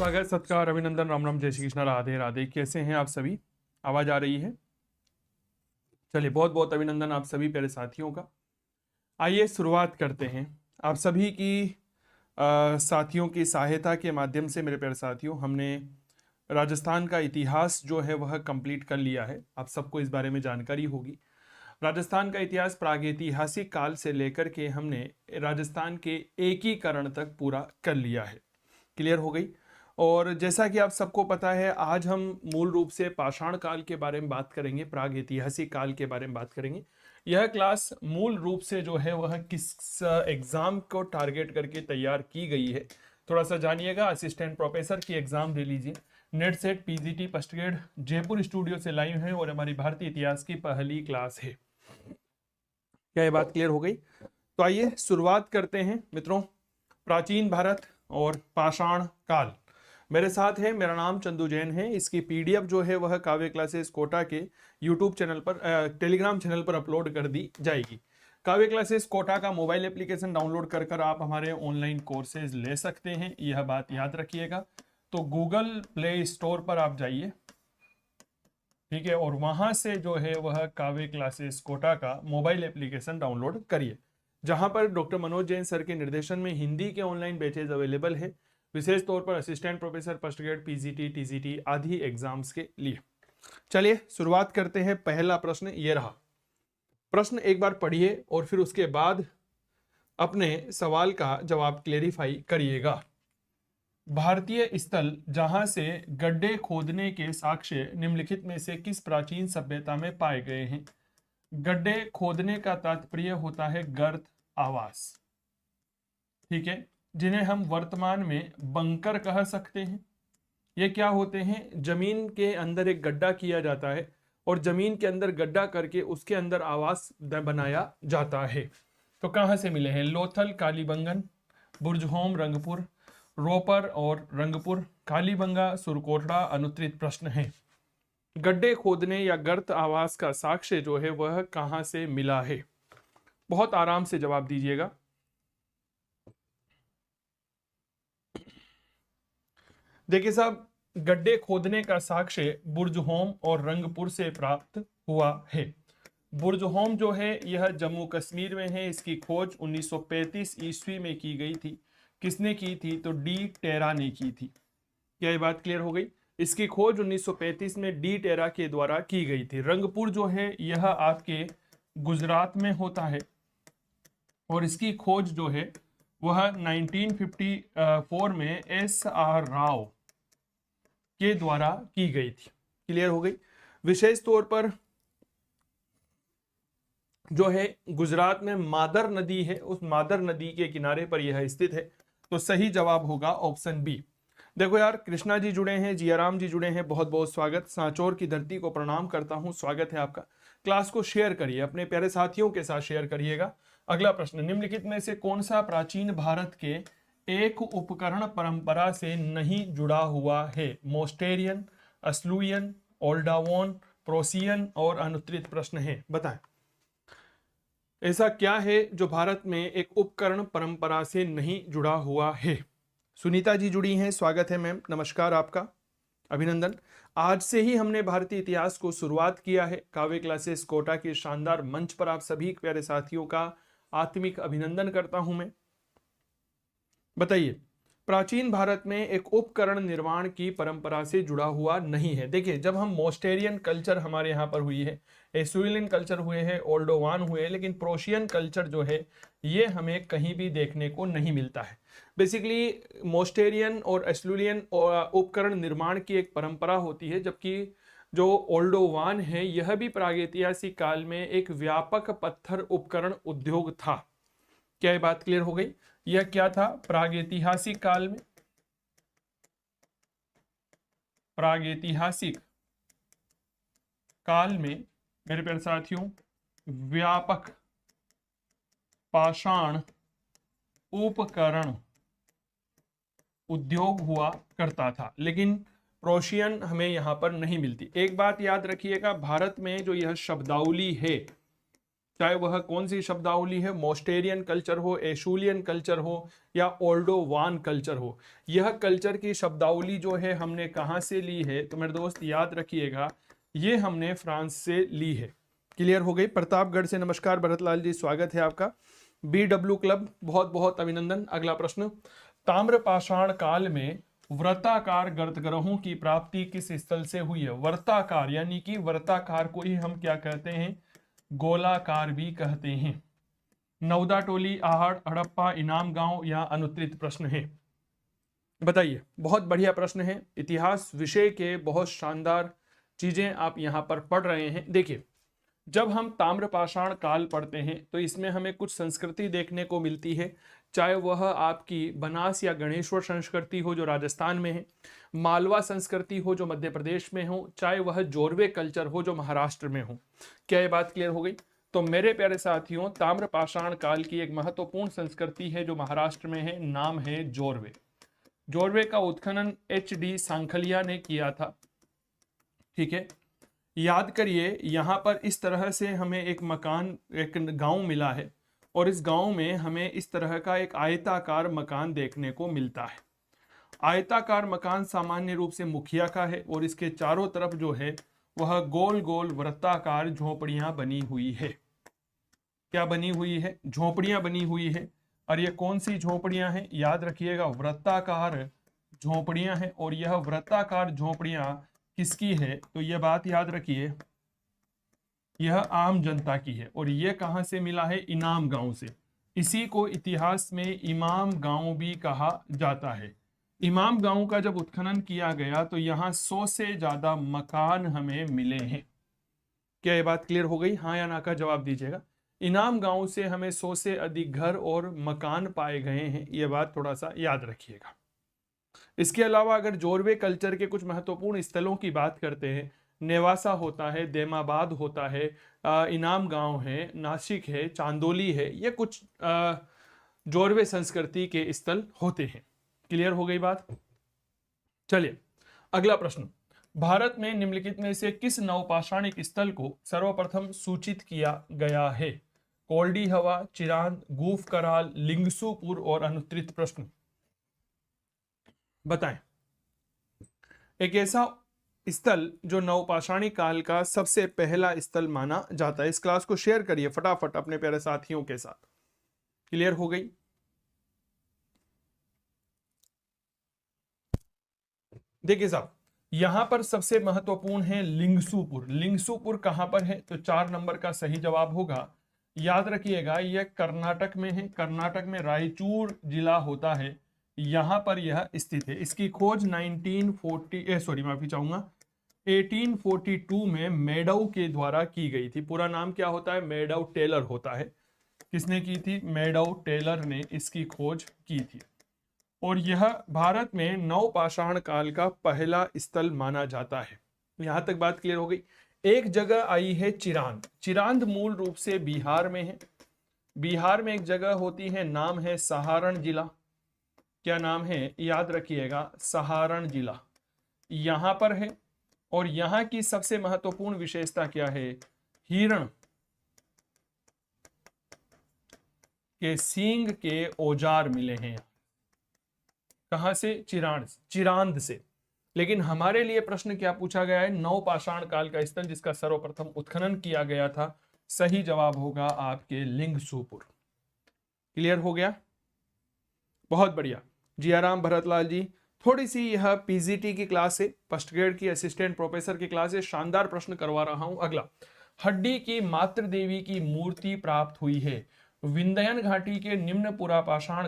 स्वागत, सत्कार, अभिनंदन, राम राम, जय श्री कृष्ण, राधे राधे। कैसे हैं आप सभी? आवाज आ रही है? चलिए, बहुत बहुत अभिनंदन आप सभी प्यारे साथियों का। आइए शुरुआत करते हैं। आप सभी की साथियों की सहायता के माध्यम से मेरे प्यारे साथियों, हमने राजस्थान का इतिहास जो है वह कंप्लीट कर लिया है। आप सबको इस बारे में जानकारी होगी। राजस्थान का इतिहास प्रागैतिहासिक काल से लेकर के हमने राजस्थान के एकीकरण तक पूरा कर लिया है। क्लियर हो गई। और जैसा कि आप सबको पता है, आज हम मूल रूप से पाषाण काल के बारे में बात करेंगे, प्रागैतिहासिक काल के बारे में बात करेंगे। यह क्लास मूल रूप से जो है वह किस एग्जाम को टारगेट करके तैयार की गई है, थोड़ा सा जानिएगा। असिस्टेंट प्रोफेसर की एग्जाम दे लीजिए। Net set PGT first grade Jaipur studio से लाइव है और हमारी भारतीय इतिहास की पहली क्लास है। क्या ये बात क्लियर हो गई? तो आइए शुरुआत करते हैं मित्रों। प्राचीन भारत और पाषाण काल मेरे साथ है। मेरा नाम चंदू जैन है। इसकी पीडीएफ जो है वह काव्य क्लासेस कोटा के यूट्यूब चैनल पर, टेलीग्राम चैनल पर अपलोड कर दी जाएगी। काव्य क्लासेस कोटा का मोबाइल एप्लीकेशन डाउनलोड कर कर आप हमारे ऑनलाइन कोर्सेज ले सकते हैं, यह बात याद रखिएगा। तो गूगल प्ले स्टोर पर आप जाइए, ठीक है, और वहां से जो है वह काव्य क्लासेस कोटा का मोबाइल एप्लीकेशन डाउनलोड करिए, जहां पर डॉक्टर मनोज जैन सर के निर्देशन में हिंदी के ऑनलाइन बैचेज अवेलेबल है, विशेष तौर पर assistant professor first grade PGT TGT आदि एग्जाम्स के लिए। चलिए शुरुआत करते हैं। पहला प्रश्न ये रहा। प्रश्न एक बार पढ़िए और फिर उसके बाद अपने सवाल का जवाब क्लेरिफाई करिएगा। भारतीय स्थल जहां से गड्ढे खोदने के साक्ष्य निम्नलिखित में से किस प्राचीन सभ्यता में पाए गए हैं? गड्ढे खोदने का तात्पर्य होता है गर्त आवास, ठीक है, जिन्हें हम वर्तमान में बंकर कह सकते हैं। ये क्या होते हैं? जमीन के अंदर एक गड्ढा किया जाता है और जमीन के अंदर गड्ढा करके उसके अंदर आवास बनाया जाता है। तो कहां से मिले हैं? लोथल, कालीबंगन, बुर्जहोम, रंगपुर, रोपर और रंगपुर, कालीबंगा, सुरकोटड़ा अनुत्तरित प्रश्न है। गड्ढे खोदने या गर्त आवास का साक्ष्य जो है वह कहां से मिला है? बहुत आराम से जवाब दीजिएगा। देखिए साहब, गड्ढे खोदने का साक्ष्य बुर्जहोम और रंगपुर से प्राप्त हुआ है। बुर्जहोम जो है यह जम्मू कश्मीर में है। इसकी खोज 1935 ईस्वी में की गई थी। किसने की थी? तो डी टेरा ने की थी। क्या ये बात क्लियर हो गई? इसकी खोज 1935 में डी टेरा के द्वारा की गई थी। रंगपुर जो है यह आपके गुजरात में होता है और इसकी खोज जो है वह 1954 में एस.आर. राव के द्वारा की गई थी। क्लियर हो गई? विशेष तौर पर जो है गुजरात में मादर नदी है, उस मादर नदी के किनारे पर यह स्थित है। तो सही जवाब होगा ऑप्शन बी। देखो यार, कृष्णा जी जुड़े हैं, जियाराम जी जुड़े हैं, बहुत बहुत स्वागत। सांचौर की धरती को प्रणाम करता हूं, स्वागत है आपका। क्लास को शेयर करिए, अपने प्यारे साथियों के साथ शेयर करिएगा। अगला प्रश्न, निम्नलिखित में से कौन सा प्राचीन भारत के एक उपकरण परंपरा से नहीं जुड़ा हुआ है? मोस्टेरियन, अस्लुयन, ओल्डावोन, प्रोसियन और अनुत्तरित प्रश्न है, बताएं। ऐसा क्या है जो भारत में एक उपकरण परंपरा से नहीं जुड़ा हुआ है? सुनीता जी जुड़ी हैं, स्वागत है मैम, नमस्कार आपका, अभिनंदन। आज से ही हमने भारतीय इतिहास को शुरुआत किया है। काव्य क्लासेस कोटा के शानदार मंच पर आप सभी प्यारे साथियों का आत्मिक अभिनंदन करता हूं मैं। बताइए, प्राचीन भारत में एक उपकरण निर्माण की परंपरा से जुड़ा हुआ नहीं है। देखिए, जब हम मोस्टेरियन कल्चर हमारे यहाँ पर हुई है, एसुलिन कल्चर हुए हैं, ओल्डोवान हुए, लेकिन प्रोशियन कल्चर जो है ये हमें कहीं भी देखने को नहीं मिलता है। बेसिकली मोस्टेरियन और एसुलियन उपकरण निर्माण की एक परंपरा होती है, जबकि जो ओल्डोवान है यह भी प्रागैतिहासिक काल में एक व्यापक पत्थर उपकरण उद्योग था। क्या ये बात क्लियर हो गई? यह क्या था? प्रागैतिहासिक काल में, प्रागैतिहासिक काल में मेरे प्यारे साथियों व्यापक पाषाण उपकरण उद्योग हुआ करता था, लेकिन प्रोशियन हमें यहां पर नहीं मिलती। एक बात याद रखिएगा, भारत में जो यह शब्दावली है चाहे वह कौन सी शब्दावली है, मोस्टेरियन कल्चर हो, एशुलियन कल्चर हो या ओल्डोवान कल्चर हो। यह कल्चर की शब्दावली जो है हमने कहाँ से ली है, तो मेरे दोस्त याद रखिएगा, ये हमने फ्रांस से ली है। क्लियर हो गई। प्रतापगढ़ से नमस्कार भरतलाल जी, स्वागत है आपका। BW क्लब, बहुत बहुत अभिनंदन। अगला प्रश्न, ताम्रपाषाण काल में व्रताकार गर्तग्रहों की प्राप्ति किस स्थल से हुई है? वर्ताकार यानी कि वर्ताकार को ही हम क्या कहते हैं, गोलाकार भी कहते हैं। नवदा टोली, आहड़, हड़प्पा, इनाम गांव या अनुत्तरित प्रश्न है, बताइए। बहुत बढ़िया प्रश्न है, इतिहास विषय के बहुत शानदार चीजें आप यहां पर पढ़ रहे हैं। देखिए, जब हम ताम्रपाषाण काल पढ़ते हैं तो इसमें हमें कुछ संस्कृति देखने को मिलती है, चाहे वह आपकी बनास या गणेश्वर संस्कृति हो जो राजस्थान में है, मालवा संस्कृति हो जो मध्य प्रदेश में हो, चाहे वह जोरवे कल्चर हो जो महाराष्ट्र में हो। क्या ये बात क्लियर हो गई? तो मेरे प्यारे साथियों, ताम्रपाषाण काल की एक महत्वपूर्ण संस्कृति है जो महाराष्ट्र में है, नाम है जोरवे। जोरवे का उत्खनन HD सांखलिया ने किया था। ठीक है, याद करिए, यहाँ पर इस तरह से हमें एक मकान, एक गांव मिला है और इस गांव में हमें इस तरह का एक आयताकार मकान देखने को मिलता है। आयताकार मकान सामान्य रूप से मुखिया का है और इसके चारों तरफ जो है वह गोल गोल वृत्ताकार झोपड़ियां बनी हुई है। क्या बनी हुई है? झोपड़ियां बनी हुई है। और ये कौन सी झोपड़ियां हैं? याद रखिएगा, वृत्ताकार झोपड़ियां हैं। और यह वृत्ताकार झोपड़ियां किसकी है? तो यह बात याद रखिए, यह आम जनता की है। और यह कहां से मिला है? इनाम गांव से। इसी को इतिहास में इमाम गांव भी कहा जाता है। इमाम गांव का जब उत्खनन किया गया तो यहाँ 100 से ज्यादा मकान हमें मिले हैं। क्या ये बात क्लियर हो गई? हाँ या ना का जवाब दीजिएगा। इनाम गांव से हमें 100 से अधिक घर और मकान पाए गए हैं, ये बात थोड़ा सा याद रखिएगा। इसके अलावा अगर जोरवे कल्चर के कुछ महत्वपूर्ण स्थलों की बात करते हैं, नेवासा होता है, देमाबाद होता है, इनाम गांव है, नासिक है, चांदोली है, ये कुछ जोरवे संस्कृति के स्थल होते हैं। क्लियर हो गई बात? चलिए अगला प्रश्न, भारत में निम्नलिखित में से किस नवपाषाणिक स्थल को सर्वप्रथम सूचित किया गया है? कोल्डी हवा, चिरांद, गूफ कराल, लिंगसूपुर और अनुत्तरित प्रश्न, बताएं। एक ऐसा स्थल जो नवपाषाणी काल का सबसे पहला स्थल माना जाता है। इस क्लास को शेयर करिए फटाफट अपने प्यारे साथियों के साथ। क्लियर हो गई? देखिए साहब, यहां पर सबसे महत्वपूर्ण है लिंगसूपुर। लिंगसूपुर कहां पर है? तो 4 नंबर का सही जवाब होगा। याद रखिएगा, यह कर्नाटक में है। कर्नाटक में रायचूर जिला होता है, यहां पर यह स्थित है। इसकी खोज 1842 में मेडव के द्वारा की गई थी। पूरा नाम क्या होता है? मेडव टेलर होता है। किसने की थी? मेडव टेलर ने इसकी खोज की थी। और यह भारत में नवपाषाण काल का पहला स्थल माना जाता है। यहां तक बात क्लियर हो गई। एक जगह आई है चिरांद। चिरांद मूल रूप से बिहार में है। बिहार में एक जगह होती है, नाम है सहारण जिला। क्या नाम है? याद रखिएगा, सहारण जिला यहां पर है। और यहां की सबसे महत्वपूर्ण विशेषता क्या है? हिरण के सींग के औजार मिले हैं। कहां से? चिरांद से। लेकिन हमारे लिए प्रश्न क्या पूछा गया है? नवपाषाण काल का स्थल जिसका सर्वप्रथम उत्खनन किया गया था। सही जवाब होगा आपके लिंगसूपुर। क्लियर हो गया? बहुत बढ़िया। जियाराम भरतलाल जी, थोड़ी सी यह पीजीटी की क्लास है, फर्स्ट ग्रेड की असिस्टेंट प्रोफेसर की क्लास है, शानदार प्रश्न करवा रहा हूं। अगला, हड्डी की मातृ देवी की मूर्ति प्राप्त हुई है विंध्यन घाटी के निम्न पूर्व पाषाण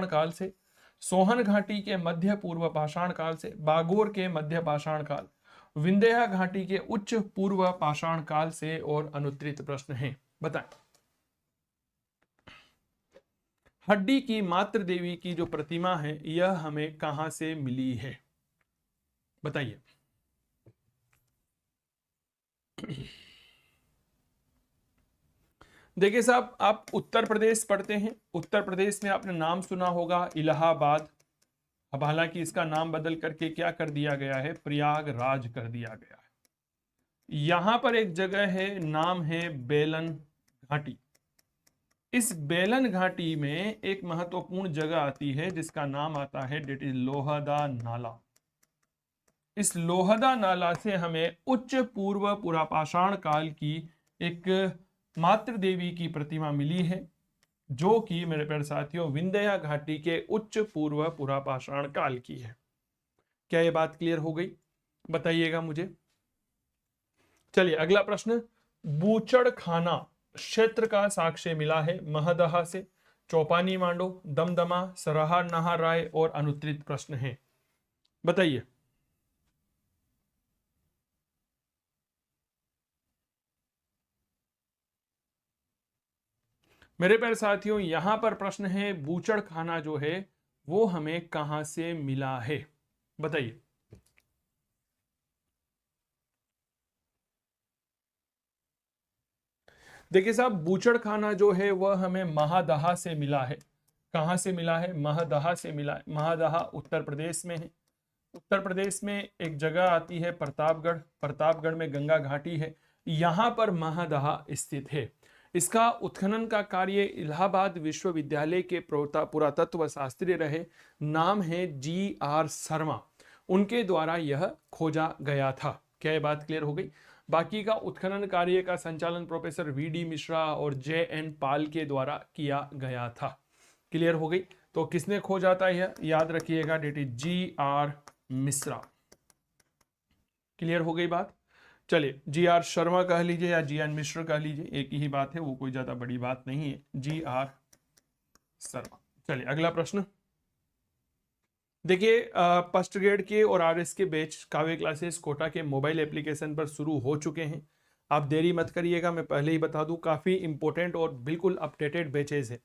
काल से, सोहन घाटी के मध्य पूर्व पाषाण काल से, बागोर के मध्य पाषाण काल, विंध्या घाटी के उच्च पूर्व पाषाण काल से और अनुत्तरित प्रश्न है। बताएं, हड्डी की मातृ देवी की जो प्रतिमा है यह हमें कहां से मिली है? बताइए। देखिए साहब, आप उत्तर प्रदेश पढ़ते हैं, उत्तर प्रदेश में आपने नाम सुना होगा इलाहाबाद। अब हालांकि इसका नाम बदल करके क्या कर दिया गया है? प्रयागराज कर दिया गया है। यहां पर एक जगह है, नाम है बेलन घाटी। इस बेलन घाटी में एक महत्वपूर्ण जगह आती है जिसका नाम आता है, डेट इज लोहदा नाला। इस लोहदा नाला से हमें उच्च पूर्व पुरापाषाण काल की एक मातृ देवी की प्रतिमा मिली है, जो कि मेरे प्यारे साथियों विंध्या घाटी के उच्च पूर्व पुरापाषाण काल की है। क्या ये बात क्लियर हो गई? बताइएगा मुझे। चलिए अगला प्रश्न, बूचड़ खाना क्षेत्र का साक्ष्य मिला है महदहा से, चौपानी मांडो, दमदमा, सराहा नाहर और अनुत्तरित प्रश्न है, बताइए। मेरे प्यारे साथियों यहां पर प्रश्न है, बूचड़ खाना जो है वो हमें कहां से मिला है, बताइए। देखिए साहब, बूचड़ खाना जो है वह हमें महादहा से मिला है। कहां से मिला है? महदहा से मिला है। महदहा उत्तर प्रदेश में है। उत्तर प्रदेश में एक जगह आती है प्रतापगढ़, प्रतापगढ़ में गंगा घाटी है, यहां पर महदहा स्थित है। इसका उत्खनन का कार्य इलाहाबाद विश्वविद्यालय के पुरातत्व शास्त्री रहे, नाम है GR शर्मा, उनके द्वारा यह खोजा गया था। क्या ये बात क्लियर हो गई? बाकी का उत्खनन कार्य का संचालन प्रोफेसर VD मिश्रा और JN पाल के द्वारा किया गया था। क्लियर हो गई? तो किसने खोजा था यह, याद रखिएगा, that is GR Mishra. Clear हो गई बात? चलिए, GR शर्मा कह लीजिए या JN मिश्र कह लीजिए, एक ही बात है, वो कोई ज्यादा बड़ी बात नहीं है, GR शर्मा। चलिए अगला प्रश्न देखिए, फर्स्ट ग्रेड के और RS के बैच काव्य क्लासेस कोटा के मोबाइल एप्लीकेशन पर शुरू हो चुके हैं। आप देरी मत करिएगा, मैं पहले ही बता दूं, काफ़ी इंपॉर्टेंट और बिल्कुल अपडेटेड बैचेज है।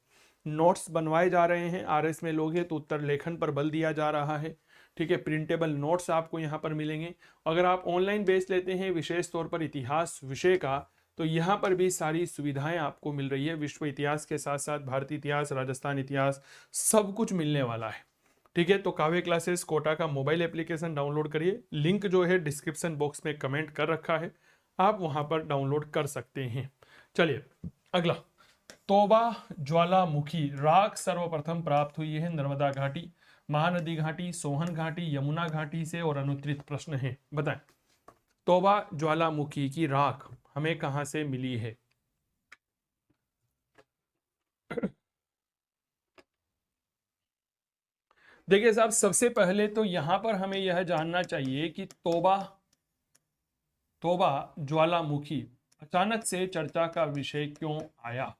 नोट्स बनवाए जा रहे हैं, RS में लोग हैं तो उत्तर लेखन पर बल दिया जा रहा है, ठीक है। प्रिंटेबल नोट्स आपको यहाँ पर मिलेंगे। अगर आप ऑनलाइन बेच लेते हैं विशेष तौर पर इतिहास विषय का, तो यहाँ पर भी सारी सुविधाएं आपको मिल रही है। विश्व इतिहास के साथ साथ भारतीय इतिहास, राजस्थान इतिहास, सब कुछ मिलने वाला है, ठीक है। तो काव्य क्लासेस कोटा का मोबाइल एप्लीकेशन डाउनलोड करिए, लिंक जो है डिस्क्रिप्शन बॉक्स में कमेंट कर रखा है, आप वहां पर डाउनलोड कर सकते हैं। चलिए अगला, तोबा ज्वालामुखी राख सर्वप्रथम प्राप्त हुई है नर्मदा घाटी, महानदी घाटी, सोहन घाटी, यमुना घाटी से और अनुत्तरित प्रश्न है, बताएं। तोबा ज्वालामुखी की राख हमें कहां से मिली है? देखिए साहब, सबसे पहले तो यहां पर हमें यह जानना चाहिए कि तोबा ज्वालामुखी अचानक से चर्चा का विषय क्यों आया।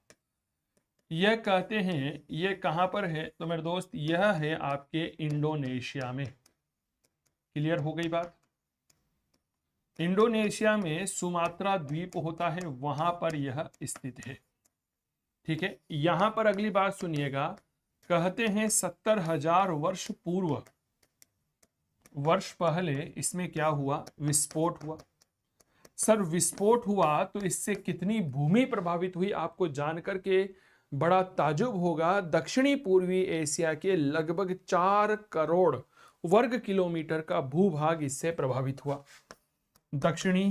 यह कहते हैं यह कहां पर है, तो मेरे दोस्त यह है आपके इंडोनेशिया में। क्लियर हो गई बात? इंडोनेशिया में सुमात्रा द्वीप होता है, वहां पर यह स्थित है, ठीक है। यहां पर अगली बात सुनिएगा, कहते हैं 70,000 वर्ष पहले इसमें क्या हुआ? विस्फोट हुआ। सर विस्फोट हुआ तो इससे कितनी भूमि प्रभावित हुई, आपको जानकर के बड़ा ताजुब होगा। दक्षिणी पूर्वी एशिया के लगभग 4 करोड़ वर्ग किलोमीटर का भूभाग इससे प्रभावित हुआ। दक्षिणी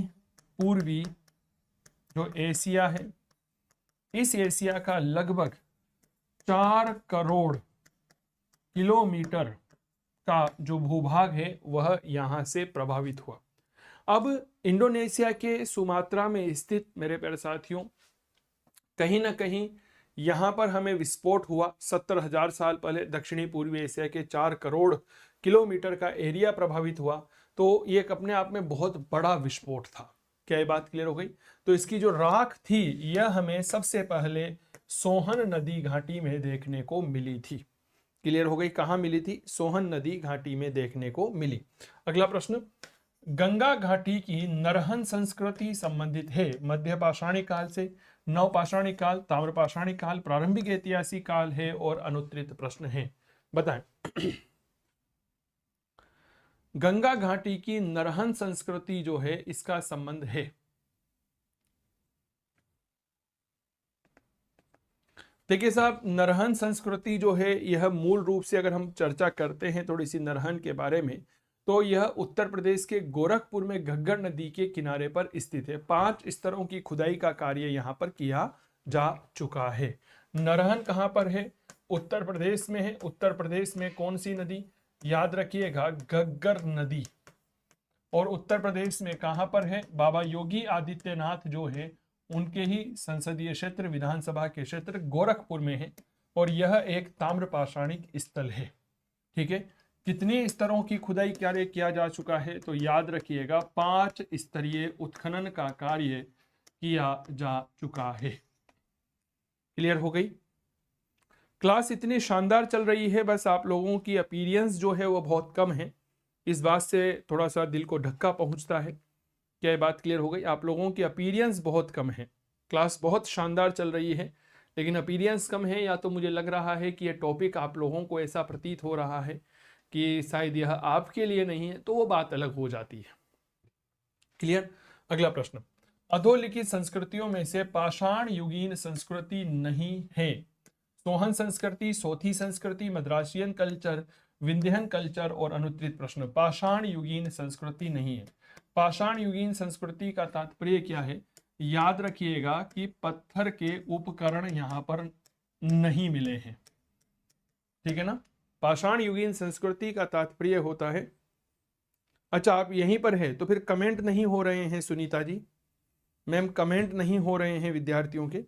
पूर्वी जो एशिया है, इस एशिया का लगभग 4 करोड़ किलोमीटर का जो भूभाग है वह यहां से प्रभावित हुआ। अब इंडोनेशिया के सुमात्रा में स्थित मेरे प्यारे साथियों, कहीं ना कहीं यहां पर हमें विस्फोट हुआ 70,000 साल पहले। दक्षिणी पूर्वी एशिया के 4 करोड़ किलोमीटर का एरिया प्रभावित हुआ, तो ये एक अपने आप में बहुत बड़ा विस्फोट था। क्या ये बात क्लियर हो गई? तो इसकी जो राख थी यह हमें सबसे पहले सोहन नदी घाटी में देखने को मिली थी। क्लियर हो गई? कहां मिली थी? सोहन नदी घाटी में देखने को मिली। अगला प्रश्न, गंगा घाटी की नरहन संस्कृति संबंधित है मध्य पाषाणी काल से, नवपाषाणी काल, ताम्रपाषाणी काल, प्रारंभिक ऐतिहासिक काल है और अनुत्तरित प्रश्न है, बताएं। गंगा घाटी की नरहन संस्कृति जो है इसका संबंध है, देखिए साहब, नरहन संस्कृति जो है यह मूल रूप से अगर हम चर्चा करते हैं थोड़ी सी नरहन के बारे में, तो यह उत्तर प्रदेश के गोरखपुर में घग्गर नदी के किनारे पर स्थित है। 5 स्तरों की खुदाई का कार्य यहाँ पर किया जा चुका है। नरहन कहाँ पर है? उत्तर प्रदेश में है। उत्तर प्रदेश में कौन सी नदी? याद रखिएगा, घग्गर नदी। और उत्तर प्रदेश में कहाँ पर है? बाबा योगी आदित्यनाथ जो है उनके ही संसदीय क्षेत्र, विधानसभा के क्षेत्र गोरखपुर में है, और यह एक ताम्रपाषाणिक स्थल है। ठीक है, कितने स्तरों की खुदाई कार्य किया जा चुका है? तो याद रखिएगा 5 स्तरीय उत्खनन का कार्य किया जा चुका है। क्लियर हो गई? क्लास इतनी शानदार चल रही है, बस आप लोगों की अपीयरेंस जो है वो बहुत कम है। इस बात से थोड़ा सा दिल को धक्का पहुंचता है। क्या ये बात क्लियर हो गई? आप लोगों की अपीयरेंस बहुत कम है। क्लास बहुत शानदार चल रही है लेकिन अपीयरेंस कम है, या तो मुझे लग रहा है कि ये टॉपिक आप लोगों को ऐसा प्रतीत हो रहा है कि शायद यह आपके लिए नहीं है, तो वो बात अलग हो जाती है। क्लियर? अगला प्रश्न, अधोलिखित संस्कृतियों में से पाषाण युगीन संस्कृति नहीं है। सोहन संस्कृति, सोथी संस्कृति, मद्रासियन कल्चर, विंध्यन कल्चर और अनुत्तरित प्रश्न। पाषाण युगीन संस्कृति नहीं है। पाषाण युगीन संस्कृति का तात्पर्य क्या है? याद रखिएगा कि पत्थर के उपकरण यहां पर नहीं मिले हैं। ठीक है ना? पाषाण युगीन संस्कृति का तात्पर्य होता है, अच्छा आप यहीं पर है तो फिर कमेंट नहीं हो रहे हैं सुनीता जी, मैम कमेंट नहीं हो रहे हैं विद्यार्थियों के।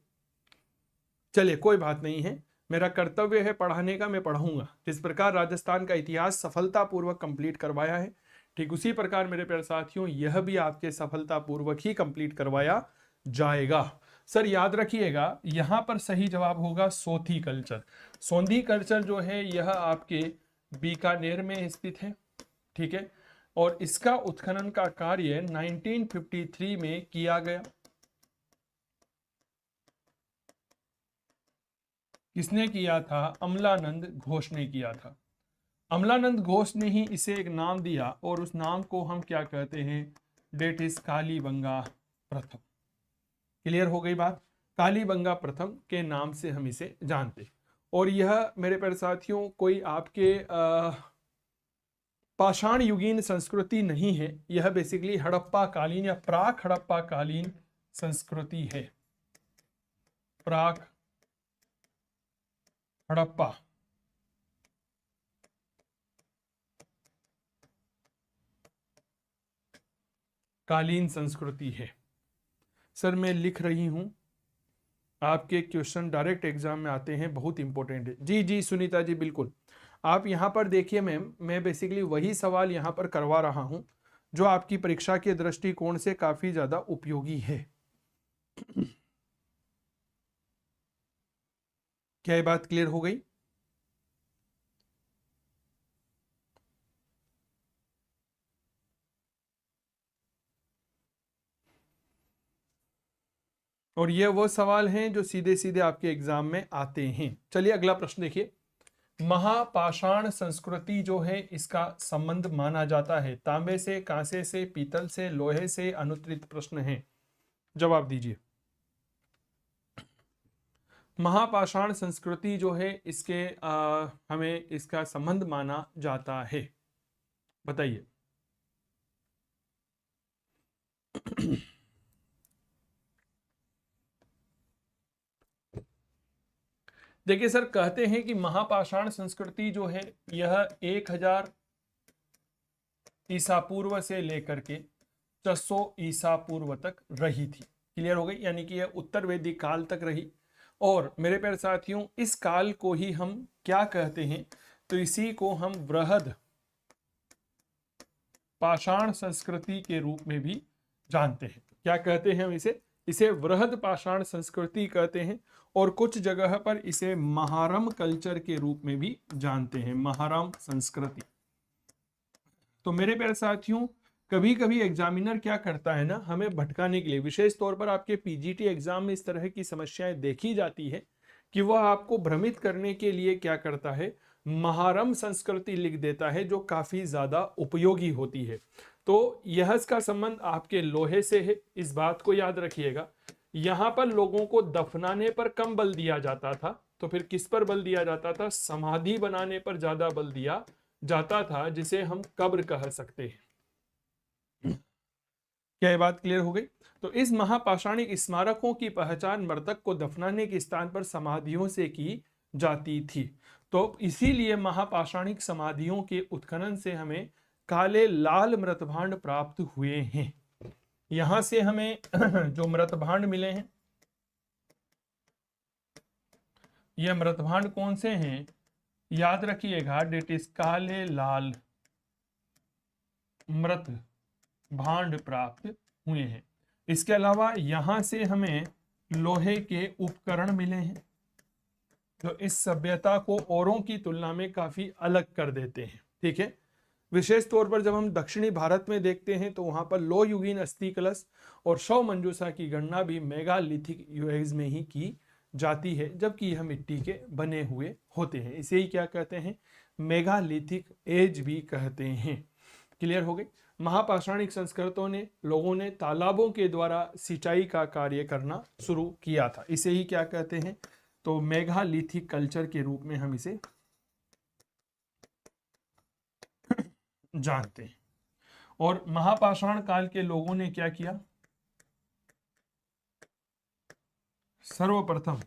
चलिए कोई बात नहीं है, मेरा कर्तव्य है पढ़ाने का, मैं पढ़ाऊंगा। जिस प्रकार राजस्थान का इतिहास सफलतापूर्वक कंप्लीट करवाया है, ठीक उसी प्रकार मेरे प्यारे साथियों यह भी आपके सफलतापूर्वक ही कंप्लीट करवाया जाएगा। सर याद रखिएगा यहां पर सही जवाब होगा सोथी कल्चर। सोंधी कल्चर जो है यह आपके बीकानेर में स्थित है। ठीक है, और इसका उत्खनन का कार्य 1953 में किया गया। किसने किया था? अमलानंद घोष ने किया था। अमलानंद घोष ने ही इसे एक नाम दिया और उस नाम को हम क्या कहते हैं? डेट इज कालीबंगा प्रथम। क्लियर हो गई बात? कालीबंगा प्रथम के नाम से हम इसे जानते। और यह मेरे प्यारे साथियों कोई आपके पाषाण युगीन संस्कृति नहीं है, यह बेसिकली हड़प्पा कालीन या प्राक हड़प्पा कालीन संस्कृति है। प्राक हड़प्पा कालीन संस्कृति है। सर मैं लिख रही हूं, आपके क्वेश्चन डायरेक्ट एग्जाम में आते हैं, बहुत इंपॉर्टेंट है। जी जी सुनीता जी बिल्कुल, आप यहां पर देखिए मैम, मैं बेसिकली वही सवाल यहां पर करवा रहा हूं जो आपकी परीक्षा के दृष्टिकोण से काफी ज्यादा उपयोगी है। क्या ये बात क्लियर हो गई? और ये वो सवाल हैं जो सीधे सीधे आपके एग्जाम में आते हैं। चलिए अगला प्रश्न देखिए, महापाषाण संस्कृति जो है इसका संबंध माना जाता है तांबे से, कांसे से, पीतल से, लोहे से। अनुत्तरित प्रश्न है, जवाब दीजिए। महापाषाण संस्कृति जो है इसके हमें इसका संबंध माना जाता है, बताइए। देखिए सर कहते हैं कि महापाषाण संस्कृति जो है यह 1000 ईसा पूर्व से लेकर के 600 ईसा पूर्व तक रही थी। क्लियर हो गई? यानी कि यह उत्तर वैदिक काल तक रही। और मेरे प्यारे साथियों इस काल को ही हम क्या कहते हैं? तो इसी को हम वृहद पाषाण संस्कृति के रूप में भी जानते हैं। क्या कहते हैं हम इसे? इसे वृहद पाषाण संस्कृति कहते हैं, और कुछ जगह पर इसे महारम कल्चर के रूप में भी जानते हैं, महारम संस्कृति। तो मेरे प्यारे साथियों कभी कभी एग्जामिनर क्या करता है ना, हमें भटकाने के लिए, विशेष तौर पर आपके पीजीटी एग्जाम में इस तरह की समस्याएं देखी जाती है कि वह आपको भ्रमित करने के लिए क्या करता है, महारम संस्कृति लिख देता है, जो काफी ज्यादा उपयोगी होती है। तो यह इसका संबंध आपके लोहे से है, इस बात को याद रखिएगा। यहां पर लोगों को दफनाने पर कम बल दिया जाता था, तो फिर किस पर बल दिया जाता था? समाधि बनाने पर ज्यादा बल दिया जाता था जिसे हम कब्र कह सकते हैं। क्या ये बात क्लियर हो गई? तो इस महापाषाणिक स्मारकों की पहचान मृतक को दफनाने के स्थान पर समाधियों से की जाती थी। तो इसीलिए महापाषाणिक समाधियों के उत्खनन से हमें काले लाल मृतभांड प्राप्त हुए हैं। यहां से हमें जो मृतभांड मिले हैं, ये मृतभांड कौन से हैं? याद रखिएगा, डेट इज काले लाल मृत भांड प्राप्त हुए हैं। इसके अलावा यहां से हमें लोहे के उपकरण मिले हैं जो इस सभ्यता को औरों की तुलना में काफी अलग कर देते हैं। ठीक है, विशेष तौर पर जब हम दक्षिणी भारत में देखते हैं तो वहां पर लो युगीन अस्थि कलश और शव मंजूषा की गणना भी मेगालिथिक युग में ही की जाती है, जबकि यह मिट्टी के बने हुए होते हैं। इसे ही क्या कहते हैं? मेगालिथिक एज भी कहते हैं। क्लियर हो गई? महापाषाणिक संस्कृतों ने लोगों ने तालाबों के द्वारा सिंचाई का कार्य करना शुरू किया था। इसे ही क्या कहते हैं? तो मेगालिथिक कल्चर के रूप में हम इसे जानते हैं। और महापाषाण काल के लोगों ने क्या किया? सर्वप्रथम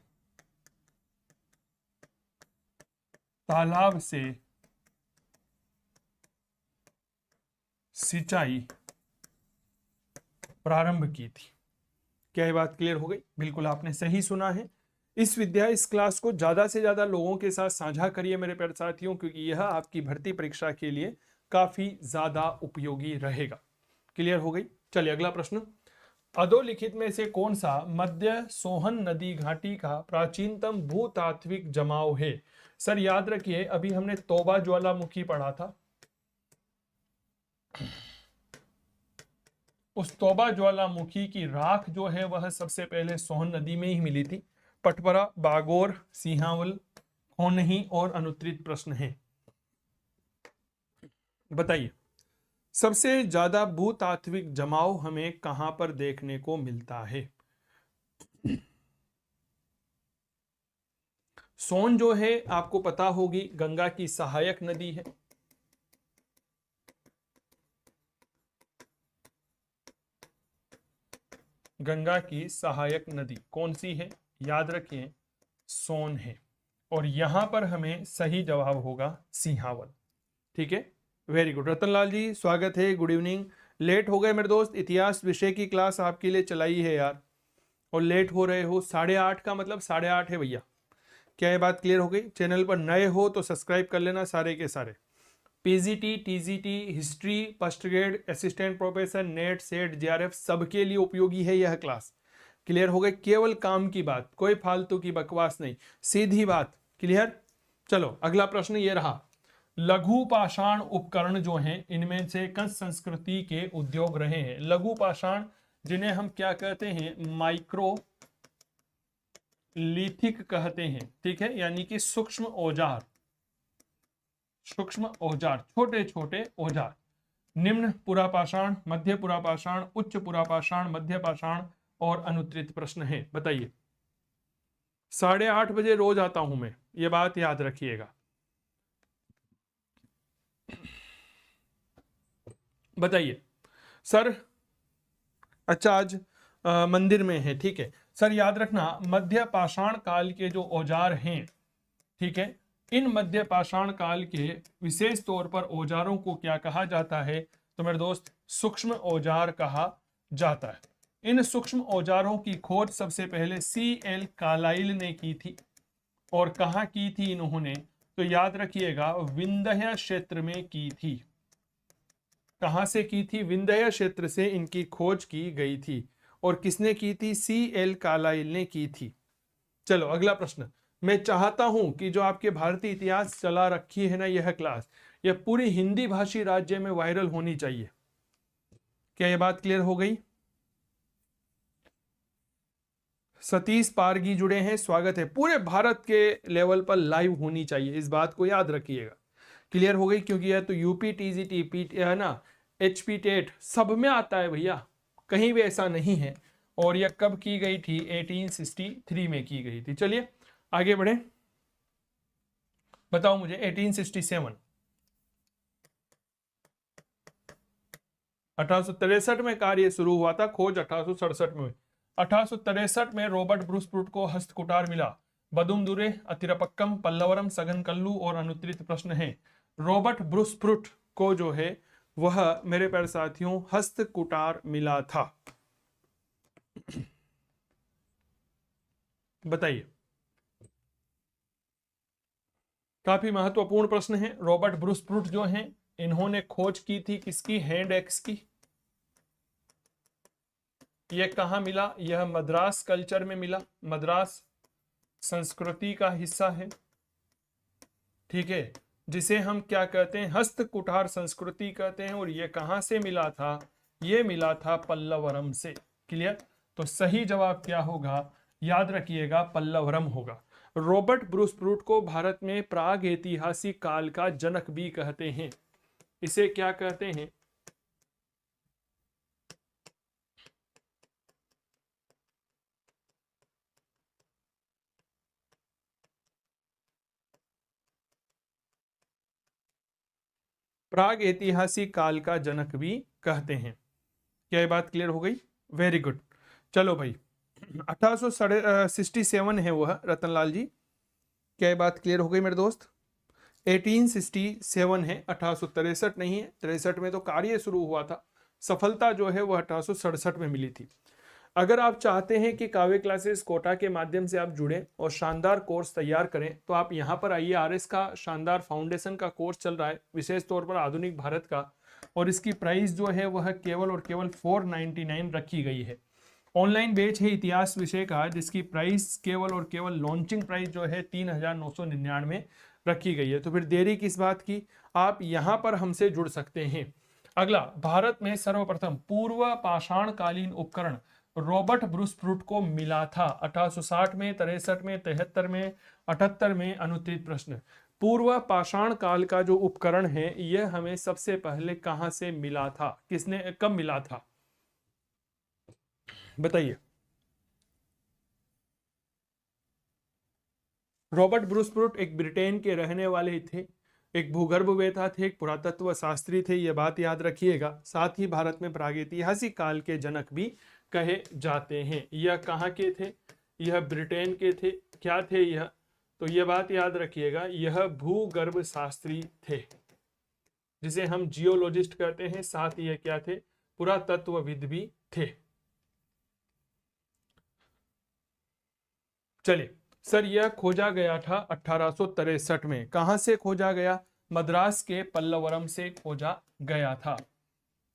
तालाब से सिंचाई प्रारंभ की थी। क्या ये बात क्लियर हो गई? बिल्कुल आपने सही सुना है। इस क्लास को ज्यादा से ज्यादा लोगों के साथ साझा करिए मेरे प्यारे साथियों, क्योंकि यह आपकी भर्ती परीक्षा के लिए काफी ज्यादा उपयोगी रहेगा। क्लियर हो गई? चलिए अगला प्रश्न, अधोलिखित में से कौन सा मध्य सोहन नदी घाटी का प्राचीनतम भूतात्विक जमाव है? सर याद रखिए, अभी हमने तोबा ज्वालामुखी पढ़ा था। उस तोबा ज्वालामुखी की राख जो है वह सबसे पहले सोहन नदी में ही मिली थी। पटपरा, बागोर, सिंहावल, खोनही और अनुत्तरित प्रश्न है। बताइए, सबसे ज्यादा भूतात्विक जमाव हमें कहां पर देखने को मिलता है? सोन जो है आपको पता होगी गंगा की सहायक नदी है। गंगा की सहायक नदी कौन सी है? याद रखिए, सोन है। और यहां पर हमें सही जवाब होगा सिंहावल। ठीक है, वेरी गुड। रतनलाल जी स्वागत है, गुड इवनिंग। लेट हो गए मेरे दोस्त, इतिहास विषय की क्लास आपके लिए चलाई है यार, और लेट हो रहे हो। 8:30 का मतलब 8:30 है भैया। क्या ये बात क्लियर हो गई? चैनल पर नए हो तो सब्सक्राइब कर लेना सारे के सारे। PGT, TGT, history, first grade, assistant professor, net, set, JRF सबके लिए उपयोगी है यह क्लास। क्लियर हो गई? केवल काम की बात, कोई फालतू की बकवास नहीं, सीधी बात। क्लियर? चलो अगला प्रश्न ये रहा, लघु पाषाण उपकरण जो हैं इनमें से कंस संस्कृति के उद्योग रहे हैं। लघु पाषाण जिन्हें हम क्या कहते हैं? माइक्रो लिथिक कहते हैं। ठीक है, यानी कि सूक्ष्म औजार, सूक्ष्म औजार, छोटे छोटे औजार। निम्न पुरापाषाण, मध्य पुरापाषाण, उच्च पुरापाषाण, मध्य पाषाण और अनुत्तरित प्रश्न है। बताइए। 8:30 बजे रोज आता हूं मैं, ये बात याद रखिएगा। बताइए सर। अच्छा, आज मंदिर में है, ठीक है सर। याद रखना, मध्य पाषाण काल के जो औजार हैं, ठीक है, इन मध्य पाषाण काल के विशेष तौर पर औजारों को क्या कहा जाता है? तो मेरे दोस्त, सूक्ष्म औजार कहा जाता है। इन सूक्ष्म औजारों की खोज सबसे पहले C.L. कार्लाइल ने की थी। और कहाँ की थी इन्होंने? तो याद रखिएगा, विंध्य क्षेत्र में की थी। कहां से की थी? विंध्य क्षेत्र से इनकी खोज की गई थी। और किसने की थी? C.L. कार्लाइल ने की थी। चलो अगला प्रश्न। मैं चाहता हूं कि जो आपके भारतीय इतिहास चला रखी है ना यह क्लास, यह पूरी हिंदी भाषी राज्य में वायरल होनी चाहिए। क्या यह बात क्लियर हो गई? सतीश पारगी जुड़े हैं, स्वागत है। पूरे भारत के लेवल पर लाइव होनी चाहिए, इस बात को याद रखिएगा। क्लियर हो गई? क्योंकि यह तो यूपी, टीजीटी, पीटी है ना, HP टेट सब में आता है भैया, कहीं भी ऐसा नहीं है। और यह कब की गई थी? 1863 में की गई थी। चलिए आगे बढ़े, बताओ मुझे। 1867 1863 में कार्य शुरू हुआ था, खोज 1867 में हुई। 1863 में रॉबर्ट ब्रूस प्रूट को हस्तकुटार मिला। बदुमदुरे, अतिरपक्कम, पल्लवरम, सघन कल्लू और अनुत्तरित प्रश्न है। रॉबर्ट ब्रूस प्रूट को जो है वह मेरे प्यारे साथियों हस्तकुटार मिला था। बताइए, काफी महत्वपूर्ण प्रश्न है। रॉबर्ट ब्रूस प्रूट जो हैं इन्होंने खोज की थी किसकी? हैंड एक्स की। यह कहाँ मिला? यह मद्रास कल्चर में मिला, मद्रास संस्कृति का हिस्सा है, ठीक है, जिसे हम क्या कहते हैं? हस्त कुठार संस्कृति कहते हैं। और यह कहां से मिला था? यह मिला था पल्लवरम से। क्लियर? तो सही जवाब क्या होगा? याद रखिएगा पल्लवरम होगा। रॉबर्ट ब्रूस प्रूट को भारत में प्राग ऐतिहासिक काल का जनक भी कहते हैं। इसे क्या कहते हैं? प्राग ऐतिहासिक काल का जनक भी कहते हैं। क्या ये बात क्लियर हो गई? Very good. चलो भाई, 1867 है वह रतनलाल जी। क्या ये बात क्लियर हो गई मेरे दोस्त? 1867 है, 1863 नहीं है। 63 में तो कार्य शुरू हुआ था, सफलता जो है वह 1867 में मिली थी। अगर आप चाहते हैं कि काव्य क्लासेस कोटा के माध्यम से आप जुड़ें और शानदार कोर्स तैयार करें तो आप यहाँ पर आइए। आरएस का शानदार फाउंडेशन का कोर्स चल रहा है, विशेष तौर पर आधुनिक भारत का, और इसकी प्राइस जो है वह केवल और केवल 499 रखी गई है। ऑनलाइन बैच है इतिहास विषय का, जिसकी प्राइस केवल और केवल लॉन्चिंग प्राइस जो है 3999 रखी गई है। तो फिर देरी किस बात की? आप यहाँ पर हमसे जुड़ सकते हैं। अगला, भारत में सर्वप्रथम पूर्व पाषाणकालीन उपकरण रॉबर्ट ब्रूस प्रूट को मिला था। 1860 में, 63 में, 73 में, 78 में। अनुत्तरित प्रश्न, पूर्व पाषाण काल का जो उपकरण है यह हमें सबसे पहले कहां से मिला था? किसने, कब मिला था? बताइए। रॉबर्ट ब्रूस प्रूट एक ब्रिटेन के रहने वाले थे, एक भूगर्भवेत्ता थे, एक पुरातत्व शास्त्री थे, यह बात याद रखिएगा। साथ ही भारत में प्रागैतिहासिक काल के जनक भी कहे जाते हैं। यह कहाँ के थे? यह ब्रिटेन के थे। क्या थे यह? तो यह बात याद रखिएगा, यह भूगर्भ शास्त्री थे, जिसे हम जियोलॉजिस्ट कहते हैं। साथ ही यह क्या थे? पुरातत्वविद भी थे। चलिए सर, यह खोजा गया था 1863 में। कहां से खोजा गया? मद्रास के पल्लवरम से खोजा गया था।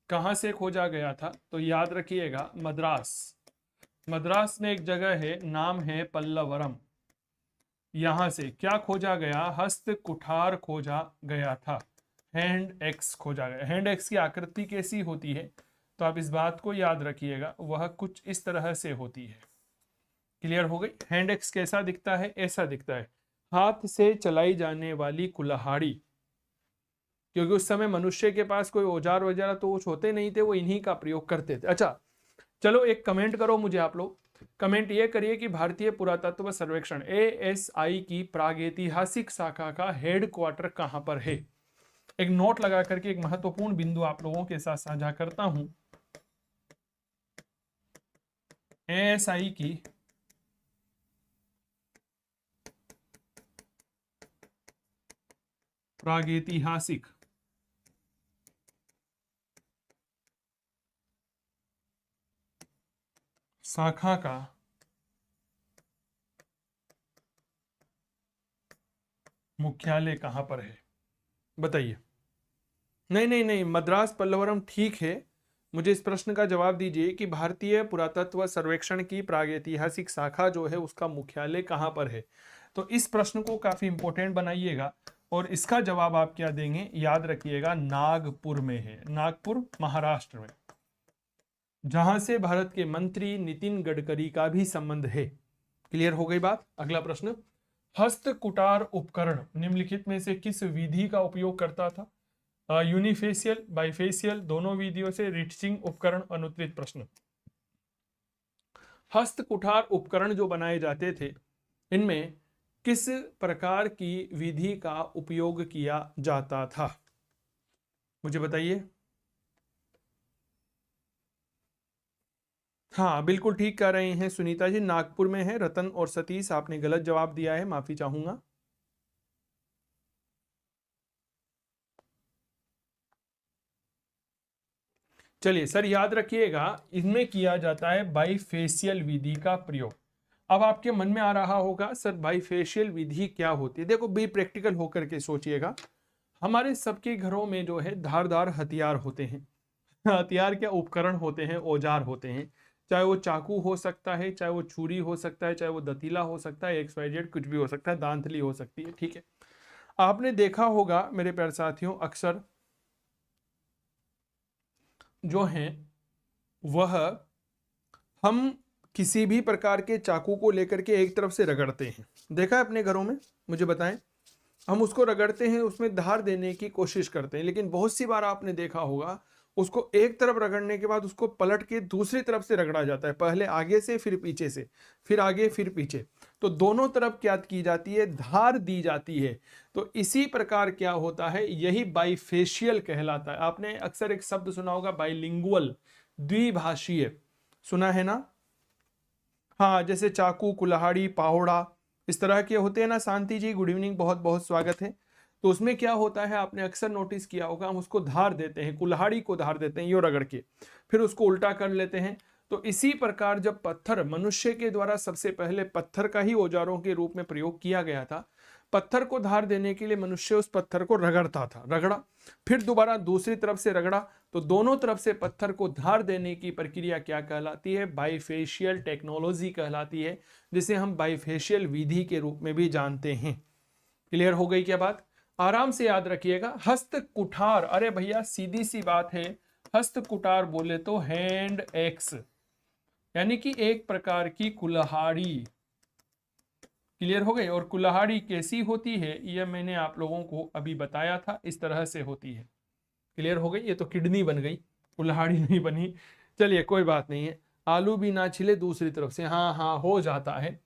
कहां से खोजा गया था? तो याद रखिएगा मद्रास। मद्रास में एक जगह है, नाम है पल्लवरम। यहां से क्या खोजा गया? हस्त कुठार खोजा गया था। हैंड एक्स खोजा गया। हैंड एक्स की आकृति कैसी होती है? तो आप इस बात को याद रखिएगा, वह कुछ इस तरह से होती है। क्लियर हो गई? हैंड एक्स कैसा दिखता है? ऐसा दिखता है, हाथ से चलाई जाने वाली कुल्हाड़ी। क्योंकि उस समय मनुष्य के पास कोई औजार वगैरह तो कुछ होते नहीं थे, वो इन्हीं का प्रयोग करते थे। अच्छा चलो, एक कमेंट करो मुझे आप लोग। कमेंट ये करिए कि भारतीय पुरातत्व सर्वेक्षण ASI की प्रागैतिहासिक शाखा का हेड क्वार्टर कहां पर है। एक नोट लगा करके एक महत्वपूर्ण बिंदु आप लोगों के साथ साझा करता हूं। ASI की प्रागैतिहासिक शाखा का मुख्यालय कहां पर है? बताइए। नहीं नहीं नहीं, मद्रास पल्लवरम ठीक है। मुझे इस प्रश्न का जवाब दीजिए कि भारतीय पुरातत्व सर्वेक्षण की प्रागैतिहासिक शाखा जो है उसका मुख्यालय कहां पर है। तो इस प्रश्न को काफी इंपॉर्टेंट बनाइएगा और इसका जवाब आप क्या देंगे? याद रखिएगा, नागपुर में है। नागपुर महाराष्ट्र में, जहां से भारत के मंत्री नितिन गडकरी का भी संबंध है। क्लियर हो गई बात? अगला प्रश्न, हस्त कुटार उपकरण निम्नलिखित में से किस विधि का उपयोग करता था? यूनिफेशियल, बाइफेशियल, दोनों विधियों से। रिटचिंग उपकरण। अनुत्तरित प्रश्न, हस्त कुठार उपकरण जो बनाए जाते थे इनमें किस प्रकार की विधि का उपयोग किया जाता था? मुझे बताइए। हाँ बिल्कुल ठीक कह रहे हैं सुनीता जी, नागपुर में है। रतन और सतीश आपने गलत जवाब दिया है, माफी चाहूंगा। चलिए सर, याद रखिएगा इनमें किया जाता है बाइफेशियल विधि का प्रयोग। अब आपके मन में आ रहा होगा सर बाइफेशियल विधि क्या होती है। देखो बी प्रैक्टिकल होकर के सोचिएगा। हमारे सबके घरों में जो है धारदार हथियार होते हैं। हथियार क्या, उपकरण होते हैं, औजार होते हैं। चाहे वो चाकू हो सकता है, चाहे वो छुरी हो सकता है, चाहे वो दतीला हो सकता है, XYZ कुछ भी हो सकता है, दांतली हो सकती है, ठीक है। आपने देखा होगा मेरे प्यारे साथियों, अक्सर जो है वह हम किसी भी प्रकार के चाकू को लेकर के एक तरफ से रगड़ते हैं। देखा है अपने घरों में, मुझे बताएं। हम उसको रगड़ते हैं, उसमें धार देने की कोशिश करते हैं, लेकिन बहुत सी बार आपने देखा होगा उसको एक तरफ रगड़ने के बाद उसको पलट के दूसरी तरफ से रगड़ा जाता है। पहले आगे से, फिर पीछे से, फिर आगे फिर पीछे। तो दोनों तरफ क्या की जाती है, धार दी जाती है। तो इसी प्रकार क्या होता है, यही बाइफेशियल कहलाता है। आपने अक्सर एक शब्द सुना होगा बाइलिंगुअल, द्विभाषीय, सुना है ना। हाँ, जैसे चाकू, कुल्हाड़ी, पावड़ा, इस तरह के होते हैं ना। शांति जी गुड इवनिंग, बहुत बहुत स्वागत है। तो उसमें क्या होता है, आपने अक्सर नोटिस किया होगा, हम उसको धार देते हैं, कुल्हाड़ी को धार देते हैं यो रगड़ के, फिर उसको उल्टा कर लेते हैं। तो इसी प्रकार जब पत्थर, मनुष्य के द्वारा सबसे पहले पत्थर का ही औजारों के रूप में प्रयोग किया गया था। पत्थर को धार देने के लिए मनुष्य उस पत्थर को रगड़ता था, रगड़ा, फिर दोबारा दूसरी तरफ से रगड़ा। तो दोनों तरफ से पत्थर को धार देने की प्रक्रिया क्या कहलाती है, बाइफेशियल टेक्नोलॉजी कहलाती है, जिसे हम बाइफेशियल विधि के रूप में भी जानते हैं। क्लियर हो गई क्या बात। आराम से याद रखिएगा। हस्त कुठार, अरे भैया सीधी सी बात है, हस्त कुठार बोले तो हैंड एक्स, यानी कि एक प्रकार की कुल्हाड़ी। क्लियर हो गई। और कुल्हाड़ी कैसी होती है यह मैंने आप लोगों को अभी बताया था, इस तरह से होती है। क्लियर हो गई। ये तो किडनी बन गई, कुल्हाड़ी नहीं बनी। चलिए कोई बात नहीं है। आलू भी ना छिले दूसरी तरफ से, हाँ हाँ हो जाता है।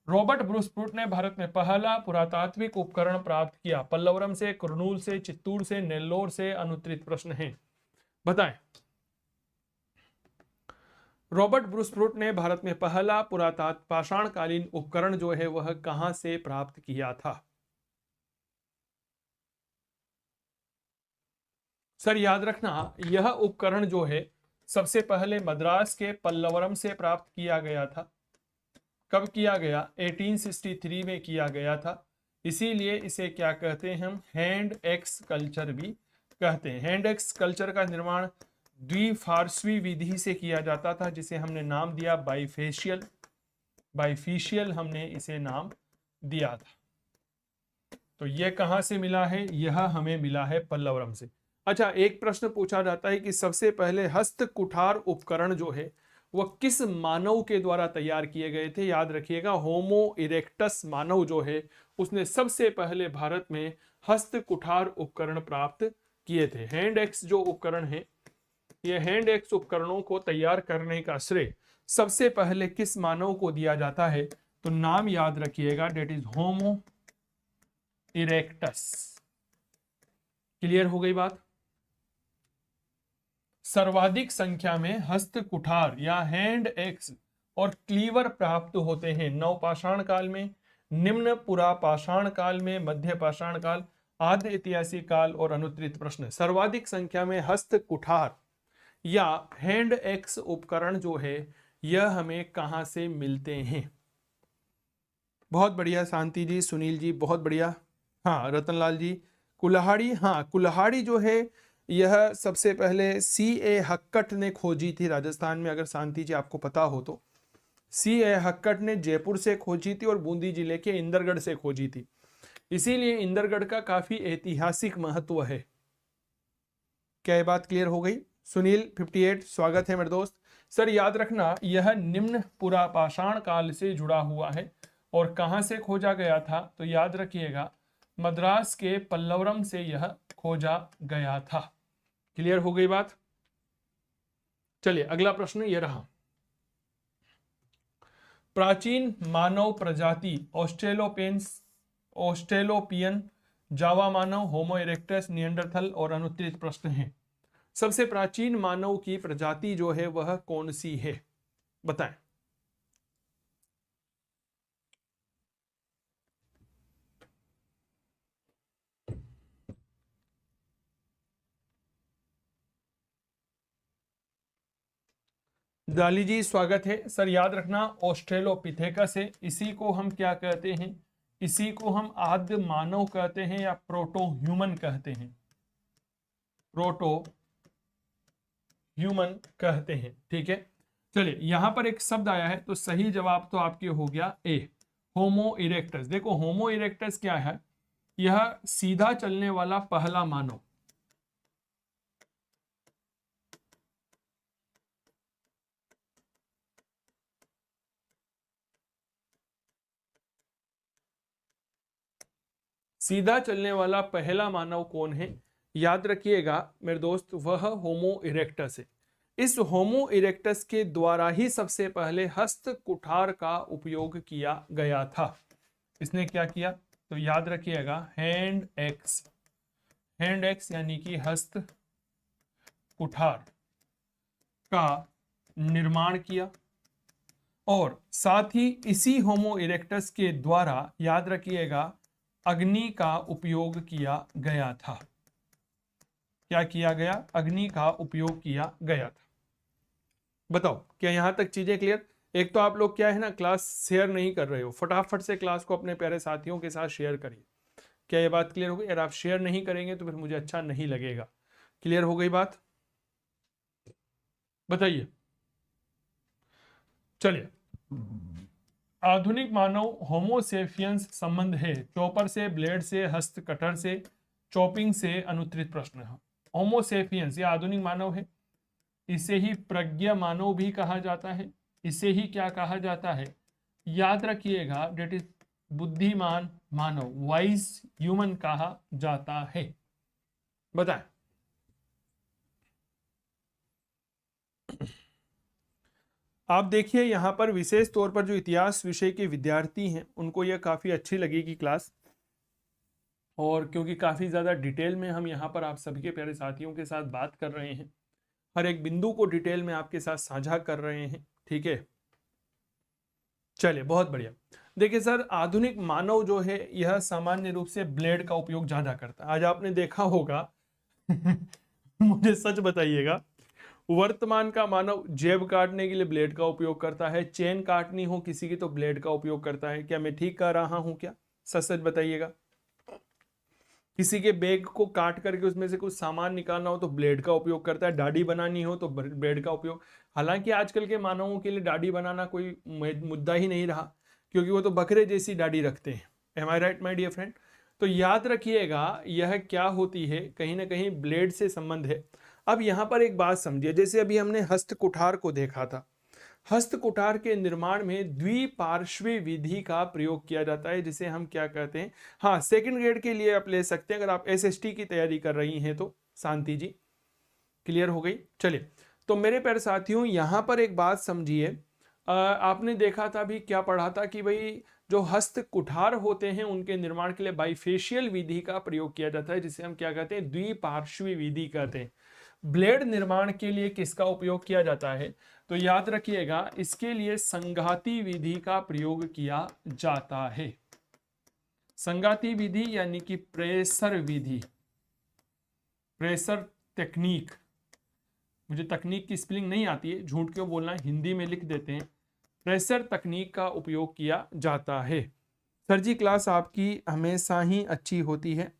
रॉबर्ट ब्रूस प्रूट ने भारत में पहला पुरातात्विक उपकरण प्राप्त किया। पल्लवरम से, कुरनूल से, चित्तूर से, नेल्लोर से। अनुत्तरित प्रश्न है, बताएं। रॉबर्ट ब्रूस प्रूट ने भारत में पहला पाषाणकालीन उपकरण जो है वह कहां से प्राप्त किया था। सर याद रखना, यह उपकरण जो है सबसे पहले मद्रास के पल्लवरम से प्राप्त किया गया था। कब किया गया, 1863 में किया गया था। इसीलिए इसे क्या कहते हैं हम, हैंड एक्स कल्चर भी कहते हैं। हैंड एक्स कल्चर का निर्माण द्विफार्सवी विधि से किया जाता था, जिसे हमने नाम दिया बाइफेशियल। बाइफेशियल हमने इसे नाम दिया था। तो यह कहां से मिला है, यह हमें मिला है पल्लवरम से। अच्छा, एक प्रश्न पूछा जाता है कि सबसे पहले हस्त कुठार उपकरण जो है वह किस मानव के द्वारा तैयार किए गए थे। याद रखिएगा, होमो इरेक्टस मानव जो है उसने सबसे पहले भारत में हस्त कुठार उपकरण प्राप्त किए थे। हैंड एक्स जो उपकरण है, ये हैंड एक्स उपकरणों को तैयार करने का श्रेय सबसे पहले किस मानव को दिया जाता है, तो नाम याद रखिएगा, that is Homo erectus. Clear हो गई बात। सर्वाधिक संख्या में हस्त कुठार या हैंड एक्स और क्लीवर प्राप्त होते हैं नवपाषाण काल में, निम्न पुरापाषाण काल में, मध्य पाषाण काल, आद्य ऐतिहासिक काल और अनुत्तरित प्रश्न। सर्वाधिक संख्या में हस्त कुठार या हैंड एक्स उपकरण जो है यह हमें कहां से मिलते हैं। बहुत बढ़िया शांति जी, सुनील जी बहुत बढ़िया। हाँ रतनलाल जी, कुल्हाड़ी, हाँ कुल्हाड़ी जो है यह सबसे पहले C.A. हक्कट ने खोजी थी राजस्थान में, अगर शांति जी आपको पता हो तो। C.A. हक्कट ने जयपुर से खोजी थी और बूंदी जिले के इंदरगढ़ से खोजी थी। इसीलिए इंदरगढ़ का काफी ऐतिहासिक महत्व है। क्या ये बात क्लियर हो गई। सुनील 58 स्वागत है मेरे दोस्त। सर याद रखना, यह निम्न पुरापाषाण काल से जुड़ा हुआ है और कहां से खोजा गया था, तो याद रखिएगा मद्रास के पल्लवरम से यह खोजा गया था। क्लियर हो गई बात। चलिए अगला प्रश्न ये रहा। प्राचीन मानव प्रजाति ऑस्ट्रेलोपियन, जावा मानव, होमो इरेक्टस, निएंडरथल और अनुत्तरित प्रश्न है। सबसे प्राचीन मानव की प्रजाति जो है वह कौन सी है। बताएं। दाली जी स्वागत है सर। याद रखना ऑस्ट्रेलोपिथेकस है, इसी को हम क्या कहते हैं, इसी को हम आद्य मानव कहते हैं या प्रोटो ह्यूमन कहते हैं, प्रोटो ह्यूमन कहते हैं। ठीक है, चलिए यहां पर एक शब्द आया है तो सही जवाब तो आपके हो गया ए, होमो इरेक्टस। देखो होमो इरेक्टस क्या है, यह सीधा चलने वाला पहला मानव। सीधा चलने वाला पहला मानव कौन है, याद रखिएगा मेरे दोस्त, वह होमो इरेक्टस है। इस होमो इरेक्टस के द्वारा ही सबसे पहले हस्त कुठार का उपयोग किया गया था। इसने क्या किया, तो याद रखिएगा हैंड एक्स, हैंड एक्स यानी कि हस्त कुठार का निर्माण किया, और साथ ही इसी होमो इरेक्टस के द्वारा याद रखिएगा अग्नि का उपयोग किया गया था। क्या किया गया, अग्नि का उपयोग किया गया था। बताओ क्या यहां तक चीजें क्लियर। एक तो आप लोग क्या है ना, क्लास शेयर नहीं कर रहे हो, फटाफट से क्लास को अपने प्यारे साथियों के साथ शेयर करिए। क्या ये बात क्लियर हो गई? अगर आप शेयर नहीं करेंगे तो फिर मुझे अच्छा नहीं लगेगा। क्लियर हो गई बात, बताइए। चलिए, आधुनिक मानव होमोसेपियंस संबंध है चॉपर से, ब्लेड से, हस्त कटर से, चॉपिंग से, अनुत्तरित प्रश्न है। होमोसेपियंस ये आधुनिक मानव है, इसे ही प्रज्ञा मानव भी कहा जाता है। इसे ही क्या कहा जाता है, याद रखिएगा, डेट इज बुद्धिमान मानव, वाइज ह्यूमन कहा जाता है। बताएं। आप देखिए यहां पर विशेष तौर पर जो इतिहास विषय के विद्यार्थी हैं उनको यह काफी अच्छी लगेगी क्लास, और क्योंकि काफी ज्यादा डिटेल में हम यहां पर आप सभी के प्यारे साथियों के साथ बात कर रहे हैं, हर एक बिंदु को डिटेल में आपके साथ साझा कर रहे हैं। ठीक है, चलिए बहुत बढ़िया। देखिए सर, आधुनिक मानव जो है यह सामान्य रूप से ब्लेड का उपयोग ज्यादा करता है। आज आपने देखा होगा मुझे सच बताइएगा, वर्तमान का मानव जेब काटने के लिए ब्लेड का उपयोग करता है, चेन काटनी हो किसी की तो ब्लेड का उपयोग करता है। क्या मैं ठीक कह रहा हूं क्या, सच सच बताइएगा। किसी के बैग को काट करके उसमें से कुछ सामान निकालना हो तो ब्लेड का उपयोग करता है, दाढ़ी बनानी हो तो ब्लेड का उपयोग। हालांकि आजकल के मानवों के लिए दाढ़ी बनाना कोई मुद्दा ही नहीं रहा, क्योंकि वो तो बकरे जैसी दाढ़ी रखते हैं। Am I right my dear friend. तो याद रखिएगा यह क्या होती है, कहीं ना कहीं ब्लेड से संबंध है। अब यहां पर एक बात समझिए, जैसे अभी हमने हस्त कुठार को देखा था, हस्त कुठार के निर्माण में द्विपार्श्वी विधि का प्रयोग किया जाता है, जिसे हम क्या कहते हैं, हाँ सेकंड ग्रेड के लिए आप ले सकते हैं अगर आप एसएसटी की तैयारी कर रही हैं तो। शांति जी क्लियर हो गई। चलिए, तो मेरे प्यारे साथियों यहां पर एक बात समझिए, आपने देखा था भी, क्या पढ़ा था कि भाई जो हस्त कुठार होते हैं उनके निर्माण के लिए बाइफेशियल विधि का प्रयोग किया जाता है, जिसे हम क्या कहते हैं, द्विपार्श्वी विधि कहते हैं। ब्लेड निर्माण के लिए किसका उपयोग किया जाता है, तो याद रखिएगा इसके लिए संघाती विधि का प्रयोग किया जाता है। संघाती विधि यानी कि प्रेशर विधि, प्रेशर टेक्निक। मुझे तकनीक की स्पेलिंग नहीं आती है, झूठ क्यों बोलना, हिंदी में लिख देते हैं। प्रेशर तकनीक का उपयोग किया जाता है। सर जी क्लास आपकी हमेशा ही अच्छी होती है।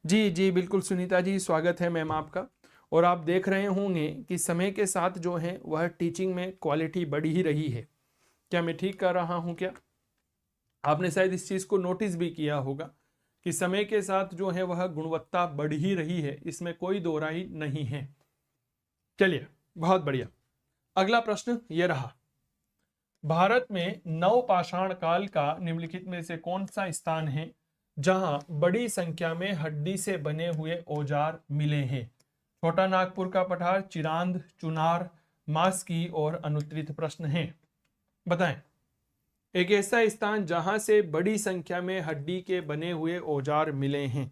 जी जी बिल्कुल सुनीता जी, स्वागत है मैम आपका। और आप देख रहे होंगे कि समय के साथ जो है वह टीचिंग में क्वालिटी बढ़ ही रही है। क्या मैं ठीक कर रहा हूं क्या? आपने शायद इस चीज को नोटिस भी किया होगा कि समय के साथ जो है वह गुणवत्ता बढ़ ही रही है, इसमें कोई दो राय नहीं है। चलिए बहुत बढ़िया, अगला प्रश्न ये रहा, भारत में नवपाषाण काल का निम्नलिखित में से कौन सा स्थान है जहां बड़ी संख्या में हड्डी से बने हुए औजार मिले हैं? छोटा नागपुर का पठार, चिरांद, चुनार, मास्की और अनुत्तरित प्रश्न है। बताएं एक ऐसा स्थान जहां से बड़ी संख्या में हड्डी के बने हुए औजार मिले हैं।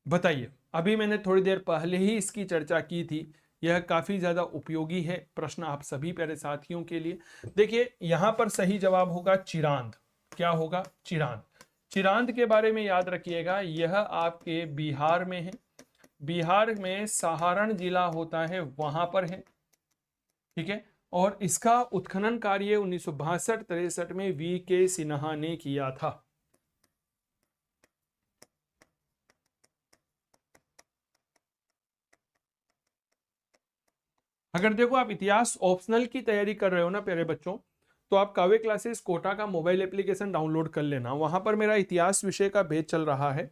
बताइए, अभी मैंने थोड़ी देर पहले ही इसकी चर्चा की थी। यह काफी ज्यादा उपयोगी है प्रश्न आप सभी प्यारे साथियों के लिए। देखिए यहां पर सही जवाब होगा चिरांद। क्या होगा? चिरांद। चिरांद के बारे में याद रखिएगा, यह आपके बिहार में है। बिहार में सहारण जिला होता है, वहां पर है। ठीक है। और इसका उत्खनन कार्य 1962-63 में V.K. सिन्हा ने किया था। अगर देखो आप इतिहास ऑप्शनल की तैयारी कर रहे हो ना प्यारे बच्चों, तो आप काव्य क्लासेस कोटा का मोबाइल एप्लीकेशन डाउनलोड कर लेना। वहां पर मेरा इतिहास विषय का बैच चल रहा है,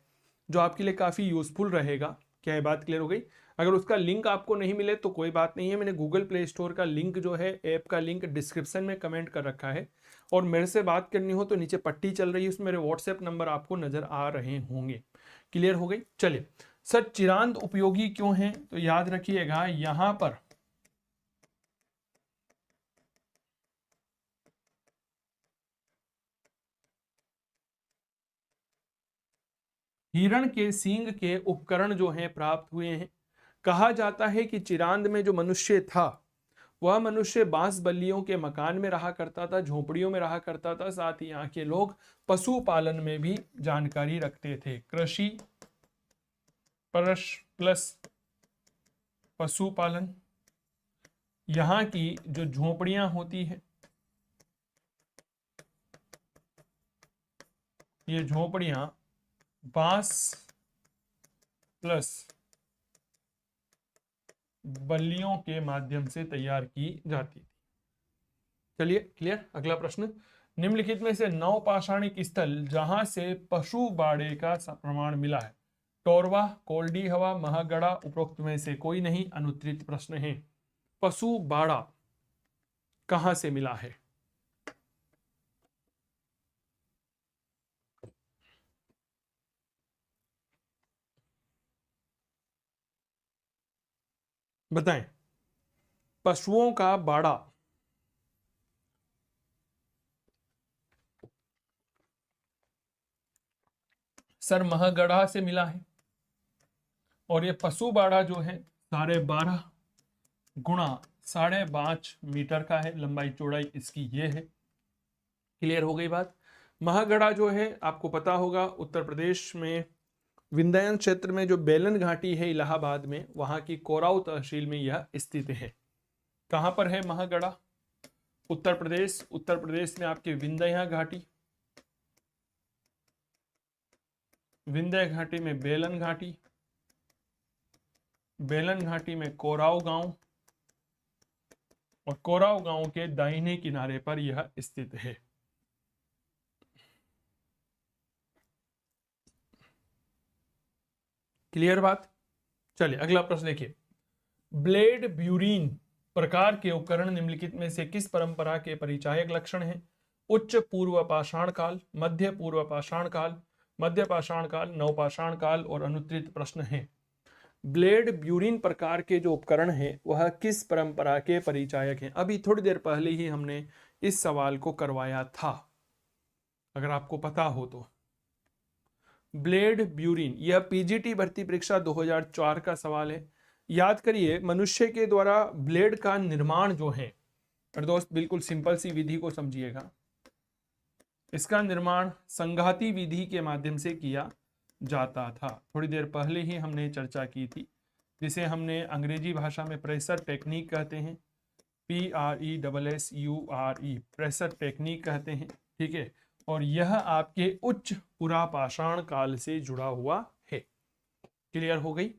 जो आपके लिए काफी यूजफुल रहेगा। क्या ये बात क्लियर हो गई? अगर उसका लिंक आपको नहीं मिले तो कोई बात नहीं है, मैंने गूगल प्ले स्टोर का लिंक जो है, ऐप का लिंक डिस्क्रिप्शन में कमेंट कर रखा है। और मेरे से बात करनी हो तो नीचे पट्टी चल रही है, उसमें मेरे व्हाट्सएप नंबर आपको नजर आ रहे होंगे। क्लियर हो गई? चलिए सर, चिरांद उपयोगी क्यों है? तो याद रखिएगा यहां पर हिरण के सींग के उपकरण जो हैं प्राप्त हुए हैं। कहा जाता है कि चिरांद में जो मनुष्य था, वह मनुष्य बांस बल्लियों के मकान में रहा करता था, झोपड़ियों में रहा करता था। साथ ही यहाँ के लोग पशुपालन में भी जानकारी रखते थे। कृषि प्लस पशुपालन। यहाँ की जो झोपड़ियां होती है, ये झोपड़ियां बांस प्लस बल्लियों के माध्यम से तैयार की जाती थी। चलिए क्लियर। अगला प्रश्न, निम्नलिखित में से नवपाषाणिक स्थल जहां से पशु बाड़े का प्रमाण मिला है। टोरवा, कोल्डी हवा, महगढ़ा, उपरोक्त में से कोई नहीं। अनुत्तरित प्रश्न है। पशु बाड़ा कहां से मिला है? बताएं। पशुओं का बाड़ा सर महगढ़ा से मिला है। और ये पशु बाड़ा जो है 12.5 गुणा 5.5 मीटर का है, लंबाई चौड़ाई इसकी ये है। क्लियर हो गई बात? महगढ़ा जो है आपको पता होगा, उत्तर प्रदेश में विंध्याचल क्षेत्र में जो बेलन घाटी है इलाहाबाद में, वहां की कोराऊ तहसील में यह स्थित है। कहां पर है महगढ़ा? उत्तर प्रदेश। उत्तर प्रदेश में आपके विंध्य घाटी, विंध्य घाटी में बेलन घाटी, बेलन घाटी में कोराऊ गांव, और कोराऊ गांव के दाहिने किनारे पर यह स्थित है। क्लियर बात? चलिए अगला प्रश्न देखिए। ब्लेड ब्यूरीन प्रकार के उपकरण निम्नलिखित में से किस परंपरा के परिचायक लक्षण हैं? उच्च पूर्व पाषाण काल, मध्य पूर्व पाषाण काल, मध्य पाषाण काल, नवपाषाण काल और अनुत्तरित प्रश्न है। ब्लेड ब्यूरीन प्रकार के जो उपकरण हैं वह किस परंपरा के परिचायक हैं? अभी थोड़ी देर पहले ही हमने इस सवाल को करवाया था, अगर आपको पता हो तो। ब्लेड ब्यूरीन, यह पीजीटी भर्ती परीक्षा 2004 का सवाल है। याद करिए, मनुष्य के द्वारा ब्लेड का निर्माण जो है, और दोस्त बिल्कुल सिंपल सी विधि को समझिएगा, इसका निर्माण संघाती विधि के माध्यम से किया जाता था। थोड़ी देर पहले ही हमने चर्चा की थी, जिसे हमने अंग्रेजी भाषा में प्रेशर टेक्निक कहते हैं। PRESSURE, प्रेशर टेक्निक कहते हैं। ठीक है। और यह आपके उच्च पुरापाषाण काल से जुड़ा हुआ है। क्लियर हो गई?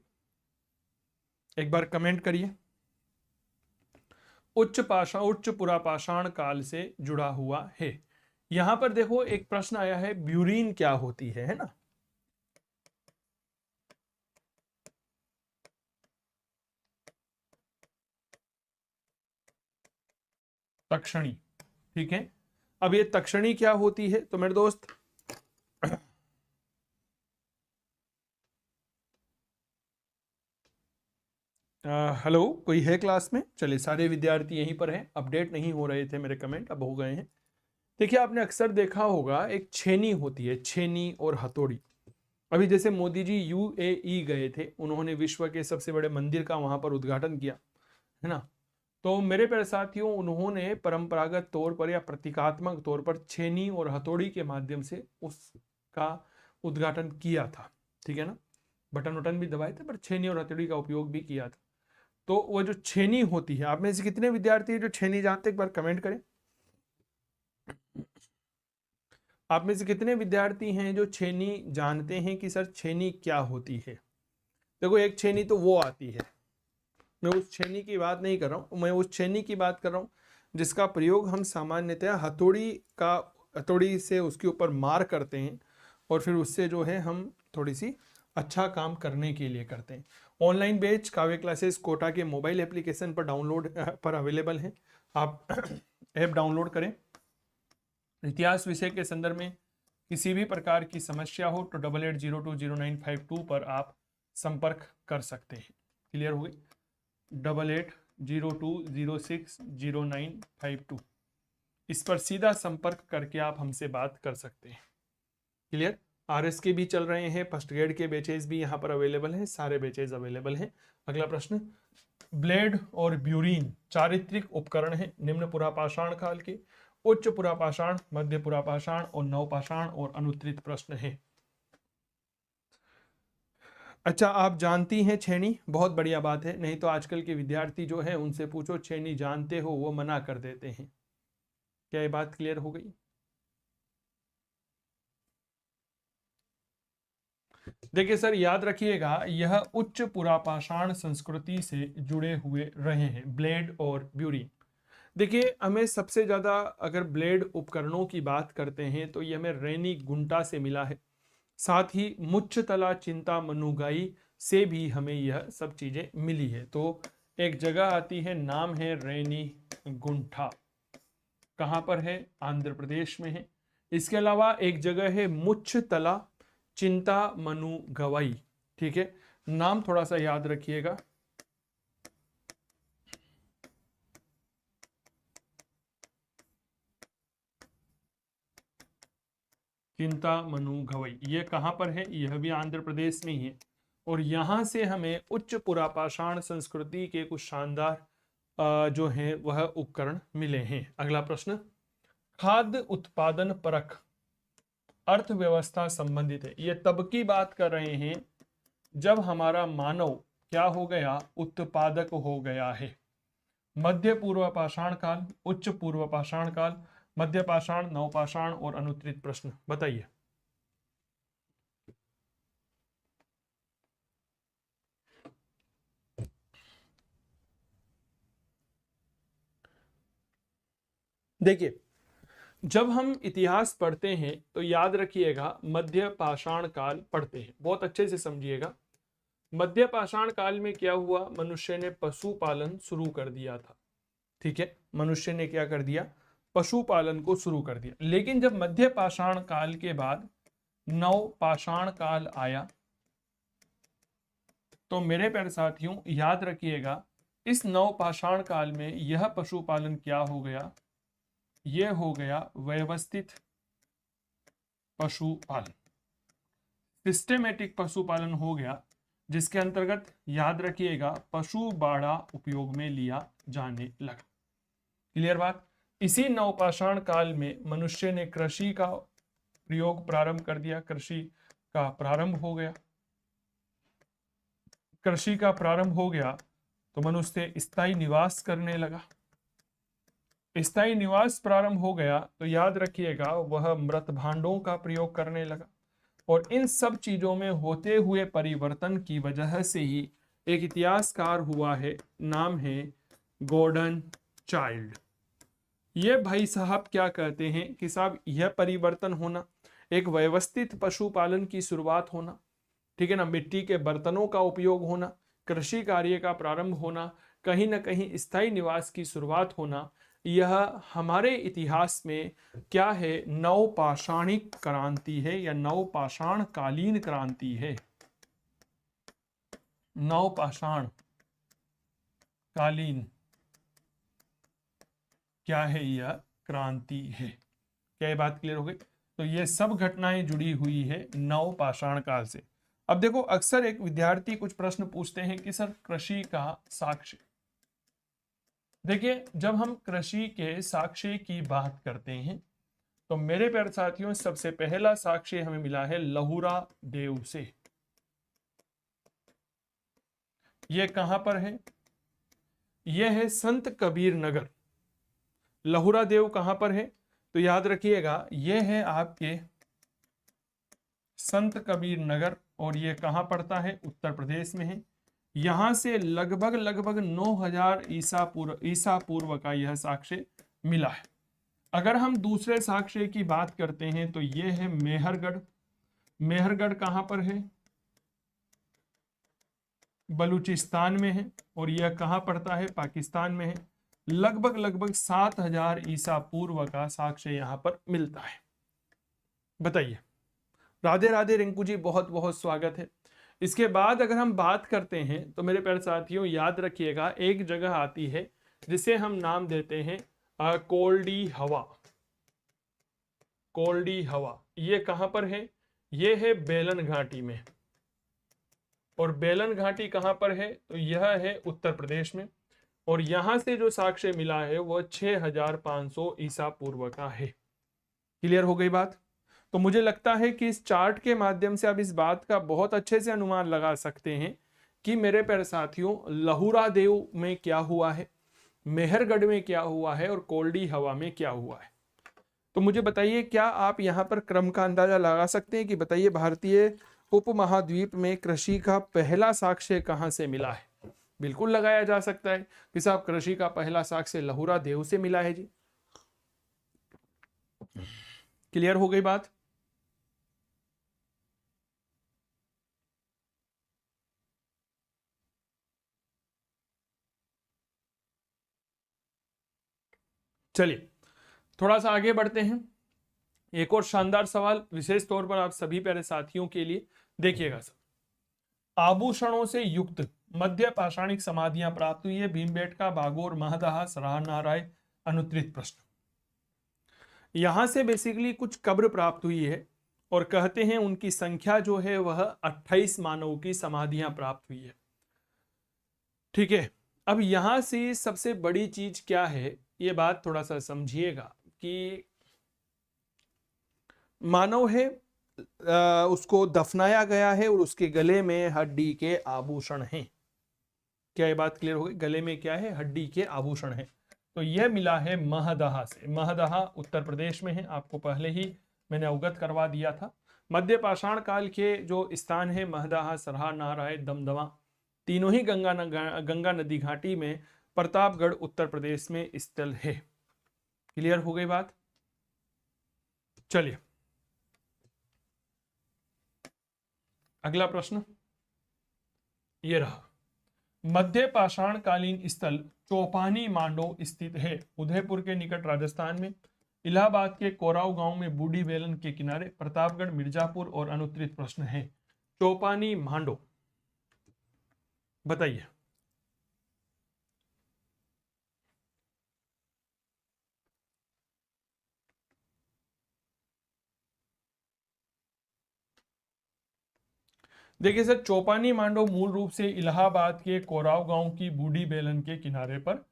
एक बार कमेंट करिए। उच्च पुरापाषाण काल से जुड़ा हुआ है। यहां पर देखो एक प्रश्न आया है, ब्यूरीन क्या होती है ना? तक्षणी। ठीक है। अब ये तक्षणी क्या होती है? तो मेरे दोस्त हेलो, कोई है क्लास में? चलिए, सारे विद्यार्थी यहीं पर हैं। अपडेट नहीं हो रहे थे मेरे कमेंट, अब हो गए हैं। देखिए आपने अक्सर देखा होगा, एक छेनी होती है, छेनी और हथौड़ी। अभी जैसे मोदी जी यूएई गए थे, उन्होंने विश्व के सबसे बड़े मंदिर का वहां पर उद्घाटन किया, है ना। तो मेरे प्यारे साथियों, उन्होंने परंपरागत तौर पर या प्रतीकात्मक तौर पर छेनी और हथौड़ी के माध्यम से उसका उद्घाटन किया था, ठीक है ना। बटन वटन भी दबाए थे, पर छेनी और हथौड़ी का उपयोग भी किया था। तो वो जो छेनी होती है, आप में से कितने विद्यार्थी हैं जो छेनी जानते हैं, एक बार कमेंट करें। आप में से कितने विद्यार्थी हैं जो छेनी जानते हैं कि सर छेनी क्या होती है। देखो, एक छेनी तो वो आती है, मैं उस छेनी की बात नहीं कर रहा हूँ, मैं उस छेनी की बात कर रहा हूँ जिसका प्रयोग हम सामान्यतः हथौड़ी से उसके ऊपर मार करते हैं, और फिर उससे जो है हम थोड़ी सी अच्छा काम करने के लिए करते हैं। ऑनलाइन बैच काव्य क्लासेस कोटा के मोबाइल एप्लीकेशन पर डाउनलोड पर अवेलेबल है। आप ऐप डाउनलोड करें। इतिहास विषय के संदर्भ में किसी भी प्रकार की समस्या हो तो 88020952 पर आप संपर्क कर सकते हैं। क्लियर हो गई? 8802060952 इस पर सीधा संपर्क करके आप हमसे बात कर सकते हैं। क्लियर? आरएस के भी चल रहे हैं, फर्स्ट ग्रेड के बैचेज भी यहाँ पर अवेलेबल हैं, सारे बैचेज अवेलेबल हैं। अगला प्रश्न, ब्लेड और ब्यूरीन चारित्रिक उपकरण है निम्न पुरापाषाण काल के। उच्च पुरापाषाण, मध्य पुरापाषाण और नवपाषाण और अनुत्तरित प्रश्न है। अच्छा, आप जानती हैं छेनी, बहुत बढ़िया बात है। नहीं तो आजकल के विद्यार्थी जो है उनसे पूछो छेनी जानते हो, वो मना कर देते हैं। क्या ये बात क्लियर हो गई? देखिए सर, याद रखिएगा, यह उच्च पुरापाषाण संस्कृति से जुड़े हुए रहे हैं, ब्लेड और ब्यूरीन। देखिए, हमें सबसे ज्यादा अगर ब्लेड उपकरणों की बात करते हैं तो ये हमें रैनी गुंटा से मिला है। साथ ही मुच्छतला चिंता मनुगाई से भी हमें यह सब चीजें मिली है। तो एक जगह आती है, नाम है रैनी गुंठा, कहां पर है? आंध्र प्रदेश में है। इसके अलावा एक जगह है मुच्छतला चिंता मनु गवाई, ठीक है। नाम थोड़ा सा याद रखिएगा। चिंता मनु गवई, ये कहां पर है? यह भी आंध्र प्रदेश में ही है। और यहां से हमें उच्च पुरापाषाण संस्कृति के कुछ शानदार जो हैं वह उपकरण मिले हैं। अगला प्रश्न, खाद्य उत्पादन परख अर्थव्यवस्था संबंधित है। ये तब की बात कर रहे हैं जब हमारा मानव क्या हो गया? उत्पादक हो गया है। मध्य पूर्व पाषाण काल, उच्च पूर्व पाषाण काल, मध्य पाषाण, नवपाषाण और अनुत्तरित प्रश्न, बताइए। देखिए, जब हम इतिहास पढ़ते हैं तो याद रखिएगा मध्य पाषाण काल पढ़ते हैं, बहुत अच्छे से समझिएगा। मध्य पाषाण काल में क्या हुआ? मनुष्य ने पशुपालन शुरू कर दिया था, ठीक है। मनुष्य ने क्या कर दिया? पशुपालन को शुरू कर दिया। लेकिन जब मध्य पाषाण काल के बाद नव पाषाण काल आया तो मेरे प्यारे साथियों याद रखिएगा, इस नव पाषाण काल में यह पशुपालन क्या हो गया? यह हो गया व्यवस्थित पशुपालन, सिस्टेमेटिक पशुपालन हो गया, जिसके अंतर्गत याद रखिएगा पशु बाड़ा उपयोग में लिया जाने लगा। क्लियर बात? इसी नवपाषाण काल में मनुष्य ने कृषि का प्रयोग प्रारंभ कर दिया, कृषि का प्रारंभ हो गया। कृषि का प्रारंभ हो गया तो मनुष्य स्थायी निवास करने लगा। स्थायी निवास प्रारंभ हो गया तो याद रखिएगा वह मृत भांडों का प्रयोग करने लगा। और इन सब चीजों में होते हुए परिवर्तन की वजह से ही एक इतिहासकार हुआ है, नाम है गॉर्डन चाइल्ड। ये भाई साहब क्या कहते हैं कि साहब यह परिवर्तन होना, एक व्यवस्थित पशुपालन की शुरुआत होना, ठीक है ना, मिट्टी के बर्तनों का उपयोग होना, कृषि कार्य का प्रारंभ होना, कहीं ना कहीं स्थायी निवास की शुरुआत होना, यह हमारे इतिहास में क्या है? नवपाषाणिक क्रांति है या नवपाषाण कालीन क्रांति है। नवपाषाण कालीन क्या है? यह क्रांति है। क्या ये बात क्लियर हो गई? तो ये सब घटनाएं जुड़ी हुई है नव पाषाण काल से। अब देखो, अक्सर एक विद्यार्थी कुछ प्रश्न पूछते हैं कि सर कृषि का साक्ष्य। देखिए, जब हम कृषि के साक्ष्य की बात करते हैं तो मेरे प्यारे साथियों, सबसे पहला साक्ष्य हमें मिला है लहुरा देव से। यह कहां पर है? यह है संत कबीर नगर। लहुरा देव कहां पर है? तो याद रखिएगा, यह है आपके संत कबीर नगर, और यह कहां पड़ता है? उत्तर प्रदेश में है। यहां से लगभग 9000 ईसा पूर्व का यह साक्ष्य मिला है। अगर हम दूसरे साक्ष्य की बात करते हैं तो यह है मेहरगढ़। मेहरगढ़ कहां पर है? बलूचिस्तान में है, और यह कहां पड़ता है? पाकिस्तान में है। लगभग 7000 ईसा पूर्व का साक्ष्य यहां पर मिलता है। बताइए। राधे राधे रिंकू जी, बहुत बहुत स्वागत है। इसके बाद अगर हम बात करते हैं तो मेरे प्यारे साथियों, याद रखिएगा, एक जगह आती है जिसे हम नाम देते हैं कोल्डी हवा। कोल्डी हवा ये कहां पर है? ये है बेलन घाटी में। और बेलन घाटी कहां पर है? तो यह है उत्तर प्रदेश में। और यहां से जो साक्ष्य मिला है वह 6500 ईसा पूर्व का है। क्लियर हो गई बात? तो मुझे लगता है कि इस चार्ट के माध्यम से आप इस बात का बहुत अच्छे से अनुमान लगा सकते हैं कि मेरे प्यारे साथियों, लहुरा देव में क्या हुआ है, मेहरगढ़ में क्या हुआ है, और कोल्डी हवा में क्या हुआ है। तो मुझे बताइए, क्या आप यहाँ पर क्रम का अंदाजा लगा सकते हैं कि बताइए भारतीय उपमहाद्वीप में कृषि का पहला साक्ष्य कहाँ से मिला है? बिल्कुल लगाया जा सकता है कि साहब कृषि का पहला साक्ष्य लहुरा देव से मिला है जी। क्लियर हो गई बात? चलिए थोड़ा सा आगे बढ़ते हैं। एक और शानदार सवाल विशेष तौर पर आप सभी प्यारे साथियों के लिए। देखिएगा सर, आभूषणों से युक्त मध्य पाषाणिक समाधियां प्राप्त हुई है। भीमबेटका, बागोर, महदहा, सराहनाराय, अनुत्तरित प्रश्न। यहां से बेसिकली कुछ कब्र प्राप्त हुई है, और कहते हैं उनकी संख्या जो है वह 28 मानव की समाधियां प्राप्त हुई है। ठीक है, अब यहां से सबसे बड़ी चीज क्या है, ये बात थोड़ा सा समझिएगा कि मानव है, उसको दफनाया गया है, और उसके गले में हड्डी के आभूषण हैं। क्या ये बात क्लियर हो गई? गले में क्या है? हड्डी के आभूषण हैं। तो यह मिला है महदहा से। महदहा उत्तर प्रदेश में है, आपको पहले ही मैंने अवगत करवा दिया था। मध्य पाषाण काल के जो स्थान है महदहा, सराहनाराय, दमदमा, तीनों ही गंगा नदी घाटी में प्रतापगढ़ उत्तर प्रदेश में स्थल है। क्लियर हो गई बात? चलिए अगला प्रश्न ये रहा। मध्य पाषाण कालीन स्थल चौपानी मांडो स्थित है। उदयपुर के निकट राजस्थान में, इलाहाबाद के कोराव गांव में, बूढ़ी बेलन के किनारे, प्रतापगढ़, मिर्जापुर, और अनुत्तरित प्रश्न है चौपानी मांडो। बताइए। देखिए सर, चौपानी मांडो मूल रूप से इलाहाबाद के कोराव गांव की बूढ़ी बेलन के किनारे पर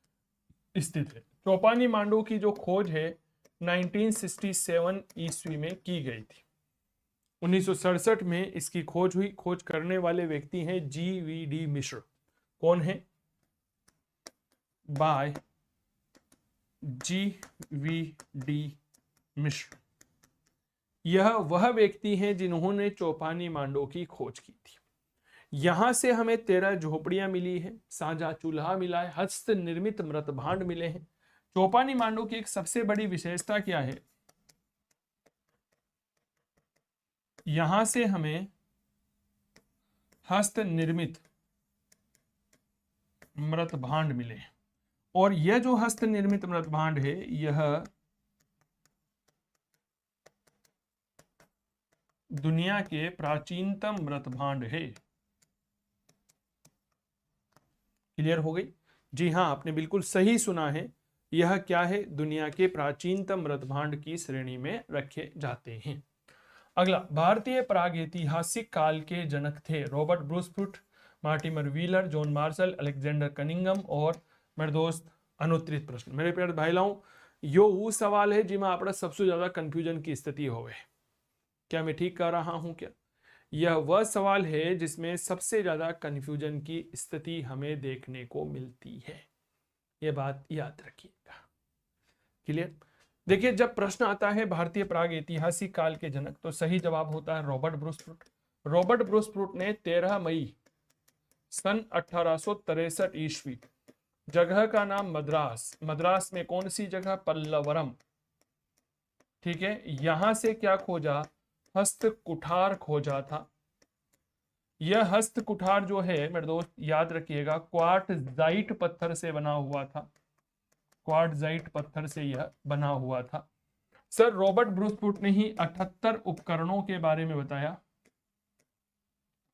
स्थित है। चौपानी मांडो की जो खोज है 1967 ईस्वी में की गई थी। 1967 में इसकी खोज हुई। खोज करने वाले व्यक्ति हैं GVD मिश्र। कौन है? बाय GVD मिश्र। यह वह व्यक्ति हैं जिन्होंने चौपानी मांडो की खोज की थी। यहां से हमें 13 झोपड़ियां मिली है, साझा चूल्हा मिला है, हस्त निर्मित मृत भांड मिले हैं। चौपानी मांडो की एक सबसे बड़ी विशेषता क्या है? यहां से हमें हस्त निर्मित मृत भांड मिले, और यह जो हस्त निर्मित मृत भांड है यह दुनिया के प्राचीनतम मृत भांड है। क्लियर हो गई? जी हाँ, आपने बिल्कुल सही सुना है। यह क्या है, दुनिया के प्राचीनतम मृदभांड की श्रेणी में रखे जाते हैं। अगला, भारतीय प्रागैतिहासिक काल के जनक थे Robert Bruce fruit, Mortimer wheeler, John Marshall, Alexander Cunningham और मेरे दोस्त अनुत्तरित प्रश्न। मेरे प्यारे भाईलाओं, यो वो सवाल है जिसमें आपड़ा सबसे ज्यादा कंफ्यूजन की स्थिति होवे। क्या मैं ठीक कर रहा हूं क्या? यह वह सवाल है जिसमें सबसे ज्यादा कंफ्यूजन की स्थिति हमें देखने को मिलती है, यह बात याद रखिएगा। क्लियर? देखिए, जब प्रश्न आता है भारतीय प्राग ऐतिहासिक काल के जनक, तो सही जवाब होता है Robert Bruce fruit. Robert Bruce fruit ने 13 मई सन 1863 ईस्वी, जगह का नाम मद्रास, मद्रास में कौन सी जगह, पल्लवरम, ठीक है, यहां से क्या खोजा, हस्त कुठार खोजा था। यह हस्त कुठार जो है मेरे दोस्त याद रखिएगा, क्वार्टजाइट पत्थर से बना हुआ था, क्वार्टजाइट पत्थर से यह बना हुआ था। सर रॉबर्ट ब्रूस फ्रूट ने ही 78 उपकरणों के बारे में बताया,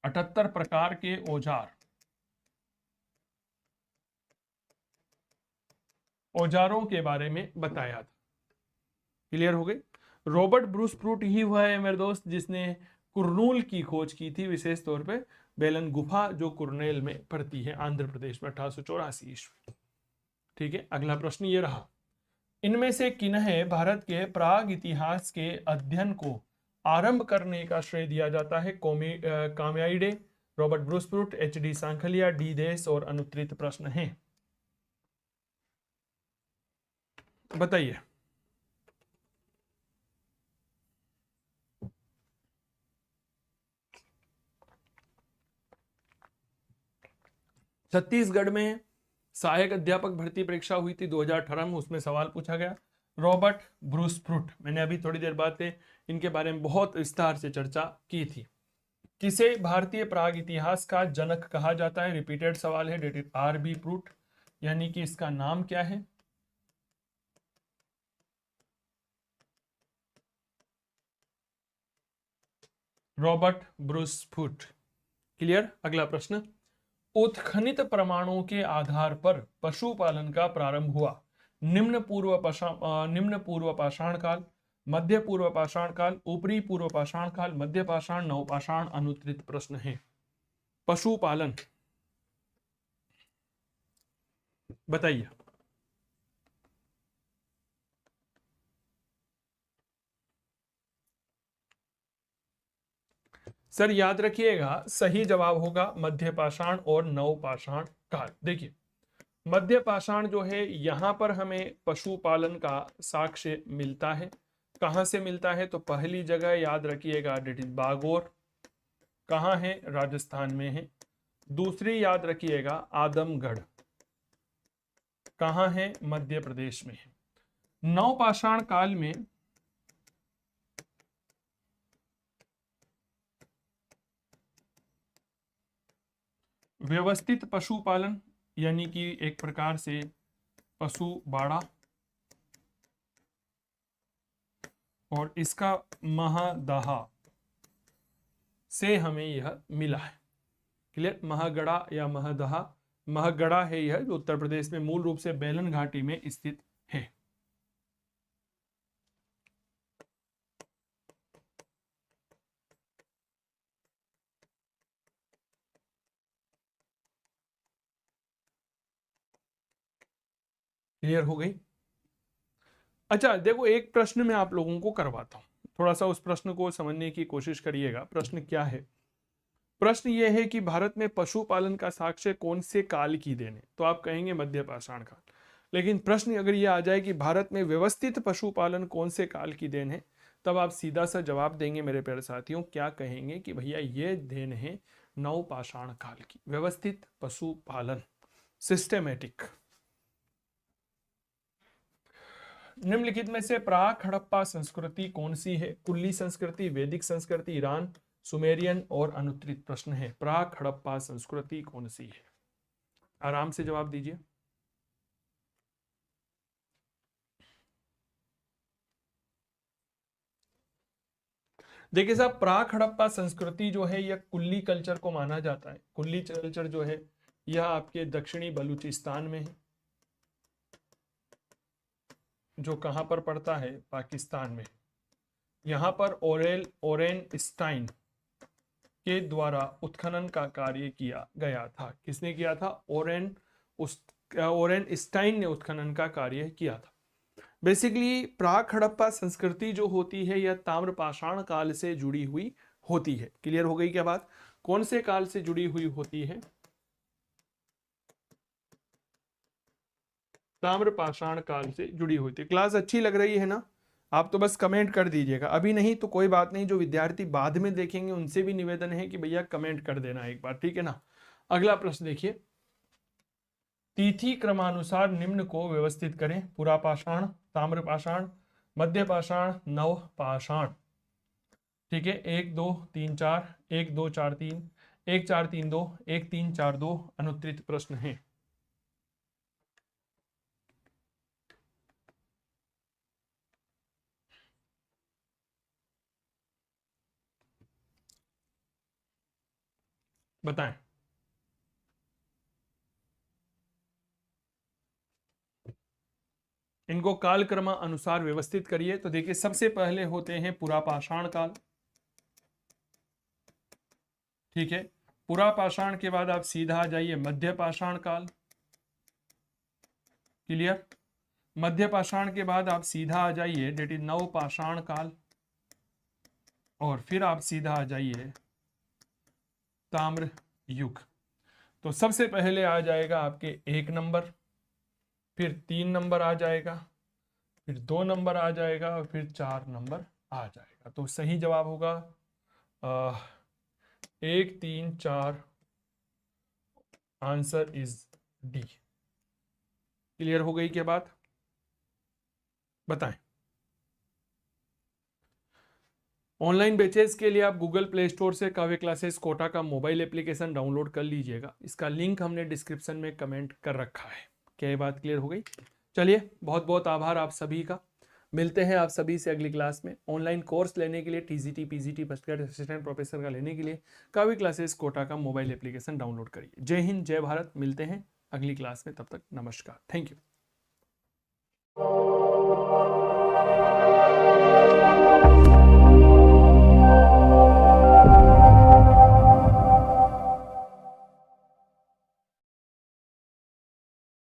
78 प्रकार के औजारों के बारे में बताया था। क्लियर हो गई? रॉबर्ट ब्रूस फ्रूट ही हुआ है मेरे दोस्त जिसने कुरनूल की खोज की थी, विशेष तौर पे बेलन गुफा जो कुरनेल में पड़ती है आंध्र प्रदेश में, 1884 ईस्वी। ठीक है, अगला प्रश्न ये रहा, इनमें से किन्हें भारत के प्राग इतिहास के अध्ययन को आरंभ करने का श्रेय दिया जाता है, Cammiade, Robert Bruce Foote, H D. Sankalia, डी देस और अनुत्तरित प्रश्न हैं, बताइए। छत्तीसगढ़ में सहायक अध्यापक भर्ती परीक्षा हुई थी 2018 में, उसमें सवाल पूछा गया रॉबर्ट ब्रूस फ्रूट, मैंने अभी थोड़ी देर बाद इनके बारे में बहुत विस्तार से चर्चा की थी। किसे भारतीय प्राग इतिहास का जनक कहा जाता है, रिपीटेड सवाल है, डेट आर.बी. फ्रूट, यानी कि इसका नाम क्या है, रॉबर्ट ब्रूस फ्रूट। क्लियर? अगला प्रश्न, उत्खनित प्रमाणों के आधार पर पशुपालन का प्रारंभ हुआ, निम्न पूर्व पाषाण काल, मध्य पूर्व पाषाण काल, ऊपरी पूर्व पाषाण काल, मध्य पाषाण, नवपाषाण, अनुत्तरित प्रश्न है। पशुपालन बताइए। सर याद रखिएगा, सही जवाब होगा मध्य पाषाण और नवपाषाण काल। देखिए, मध्य पाषाण जो है यहां पर हमें पशुपालन का साक्ष्य मिलता है। कहां से मिलता है? तो पहली जगह याद रखिएगा, डेट इज बागोर, कहां है? राजस्थान में है। दूसरी याद रखिएगा आदमगढ़, कहां है? मध्य प्रदेश में है। नवपाषाण काल में व्यवस्थित पशुपालन, यानी कि एक प्रकार से पशु बाड़ा, और इसका महदहा से हमें यह मिला है। क्लियर? महगढ़ा या महदहा, महगढ़ा है यह जो उत्तर प्रदेश में मूल रूप से बेलन घाटी में स्थित है। क्लियर हो गई? अच्छा देखो, एक प्रश्न मैं आप लोगों को करवाता हूं, थोड़ा सा उस प्रश्न को समझने की कोशिश करिएगा। प्रश्न क्या है? प्रश्न यह है कि भारत में पशुपालन का साक्ष्य कौन से काल की देन है? तो आप कहेंगे मध्य पाषाण काल। लेकिन प्रश्न अगर यह आ जाए कि भारत में व्यवस्थित पशुपालन कौन से काल की देन है, तब आप सीधा सा जवाब देंगे मेरे प्यारे साथियों, क्या कहेंगे कि भैया ये देन है नवपाषाण काल की। व्यवस्थित पशुपालन, सिस्टेमेटिक। निम्नलिखित में से प्राक हड़प्पा संस्कृति कौन सी है? कुल्ली संस्कृति, वैदिक संस्कृति, ईरान, सुमेरियन और अनुत्तरित प्रश्न है। प्राक हड़प्पा संस्कृति कौन सी है? आराम से जवाब दीजिए। देखिए साहब, प्राक हड़प्पा संस्कृति जो है यह कुल्ली कल्चर को माना जाता है। कुल्ली कल्चर जो है यह आपके दक्षिणी बलूचिस्तान में है। जो कहाँ पर पड़ता है, पाकिस्तान में। यहाँ पर ओरेन स्टाइन के द्वारा उत्खनन का कार्य किया गया था। किसने किया था? ओरेन स्टाइन ने उत्खनन का कार्य किया था। बेसिकली प्राक हड़प्पा संस्कृति जो होती है यह ताम्रपाषाण काल से जुड़ी हुई होती है। क्लियर हो गई क्या बात? कौन से काल से जुड़ी हुई होती है? ताम्रपाषाण काल से जुड़ी हुई थी। क्लास अच्छी लग रही है ना? आप तो बस कमेंट कर दीजिएगा, अभी नहीं तो कोई बात नहीं, जो विद्यार्थी बाद में देखेंगे उनसे भी निवेदन है कि भैया कमेंट कर देना एक बार, ठीक है ना। अगला प्रश्न देखिए, तिथि क्रमानुसार निम्न को व्यवस्थित करें। पुरापाषाण, ताम्रपाषाण, मध्यपाषाण, नवपाषाण। ठीक है, 1 2 3 4, 1 2 4 3, 1 4 3 2, 1 3 4 2 अनुत्तरित प्रश्न है। बताएं। इनको कालक्रम अनुसार व्यवस्थित करिए। तो देखिए, सबसे पहले होते हैं पुरापाषाण काल। ठीक है, पुरापाषाण के बाद आप सीधा आ जाइए मध्यपाषाण काल। क्लियर? मध्यपाषाण के बाद आप सीधा आ जाइए डेट इज नवपाषाण काल, और फिर आप सीधा आ जाइए ताम्र युग। तो सबसे पहले आ जाएगा आपके 1 नंबर, फिर 3 नंबर आ जाएगा, फिर 2 नंबर आ जाएगा, और फिर 4 नंबर आ जाएगा। तो सही जवाब होगा 1 3 4। Answer is D. क्लियर हो गई क्या बात? बताएं। ऑनलाइन बैचेस के लिए आप गूगल प्ले स्टोर से काव्य क्लासेस कोटा का मोबाइल एप्लीकेशन डाउनलोड कर लीजिएगा। इसका लिंक हमने डिस्क्रिप्शन में कमेंट कर रखा है। क्या ये बात क्लियर हो गई? चलिए, बहुत बहुत आभार आप सभी का। मिलते हैं आप सभी से अगली क्लास में। ऑनलाइन कोर्स लेने के लिए TGT PGT first grade assistant professor का लेने के लिए काव्य क्लासेस कोटा का मोबाइल एप्लीकेशन डाउनलोड करिए। जय हिंद, जय भारत। मिलते हैं अगली क्लास में, तब तक नमस्कार, थैंक यू।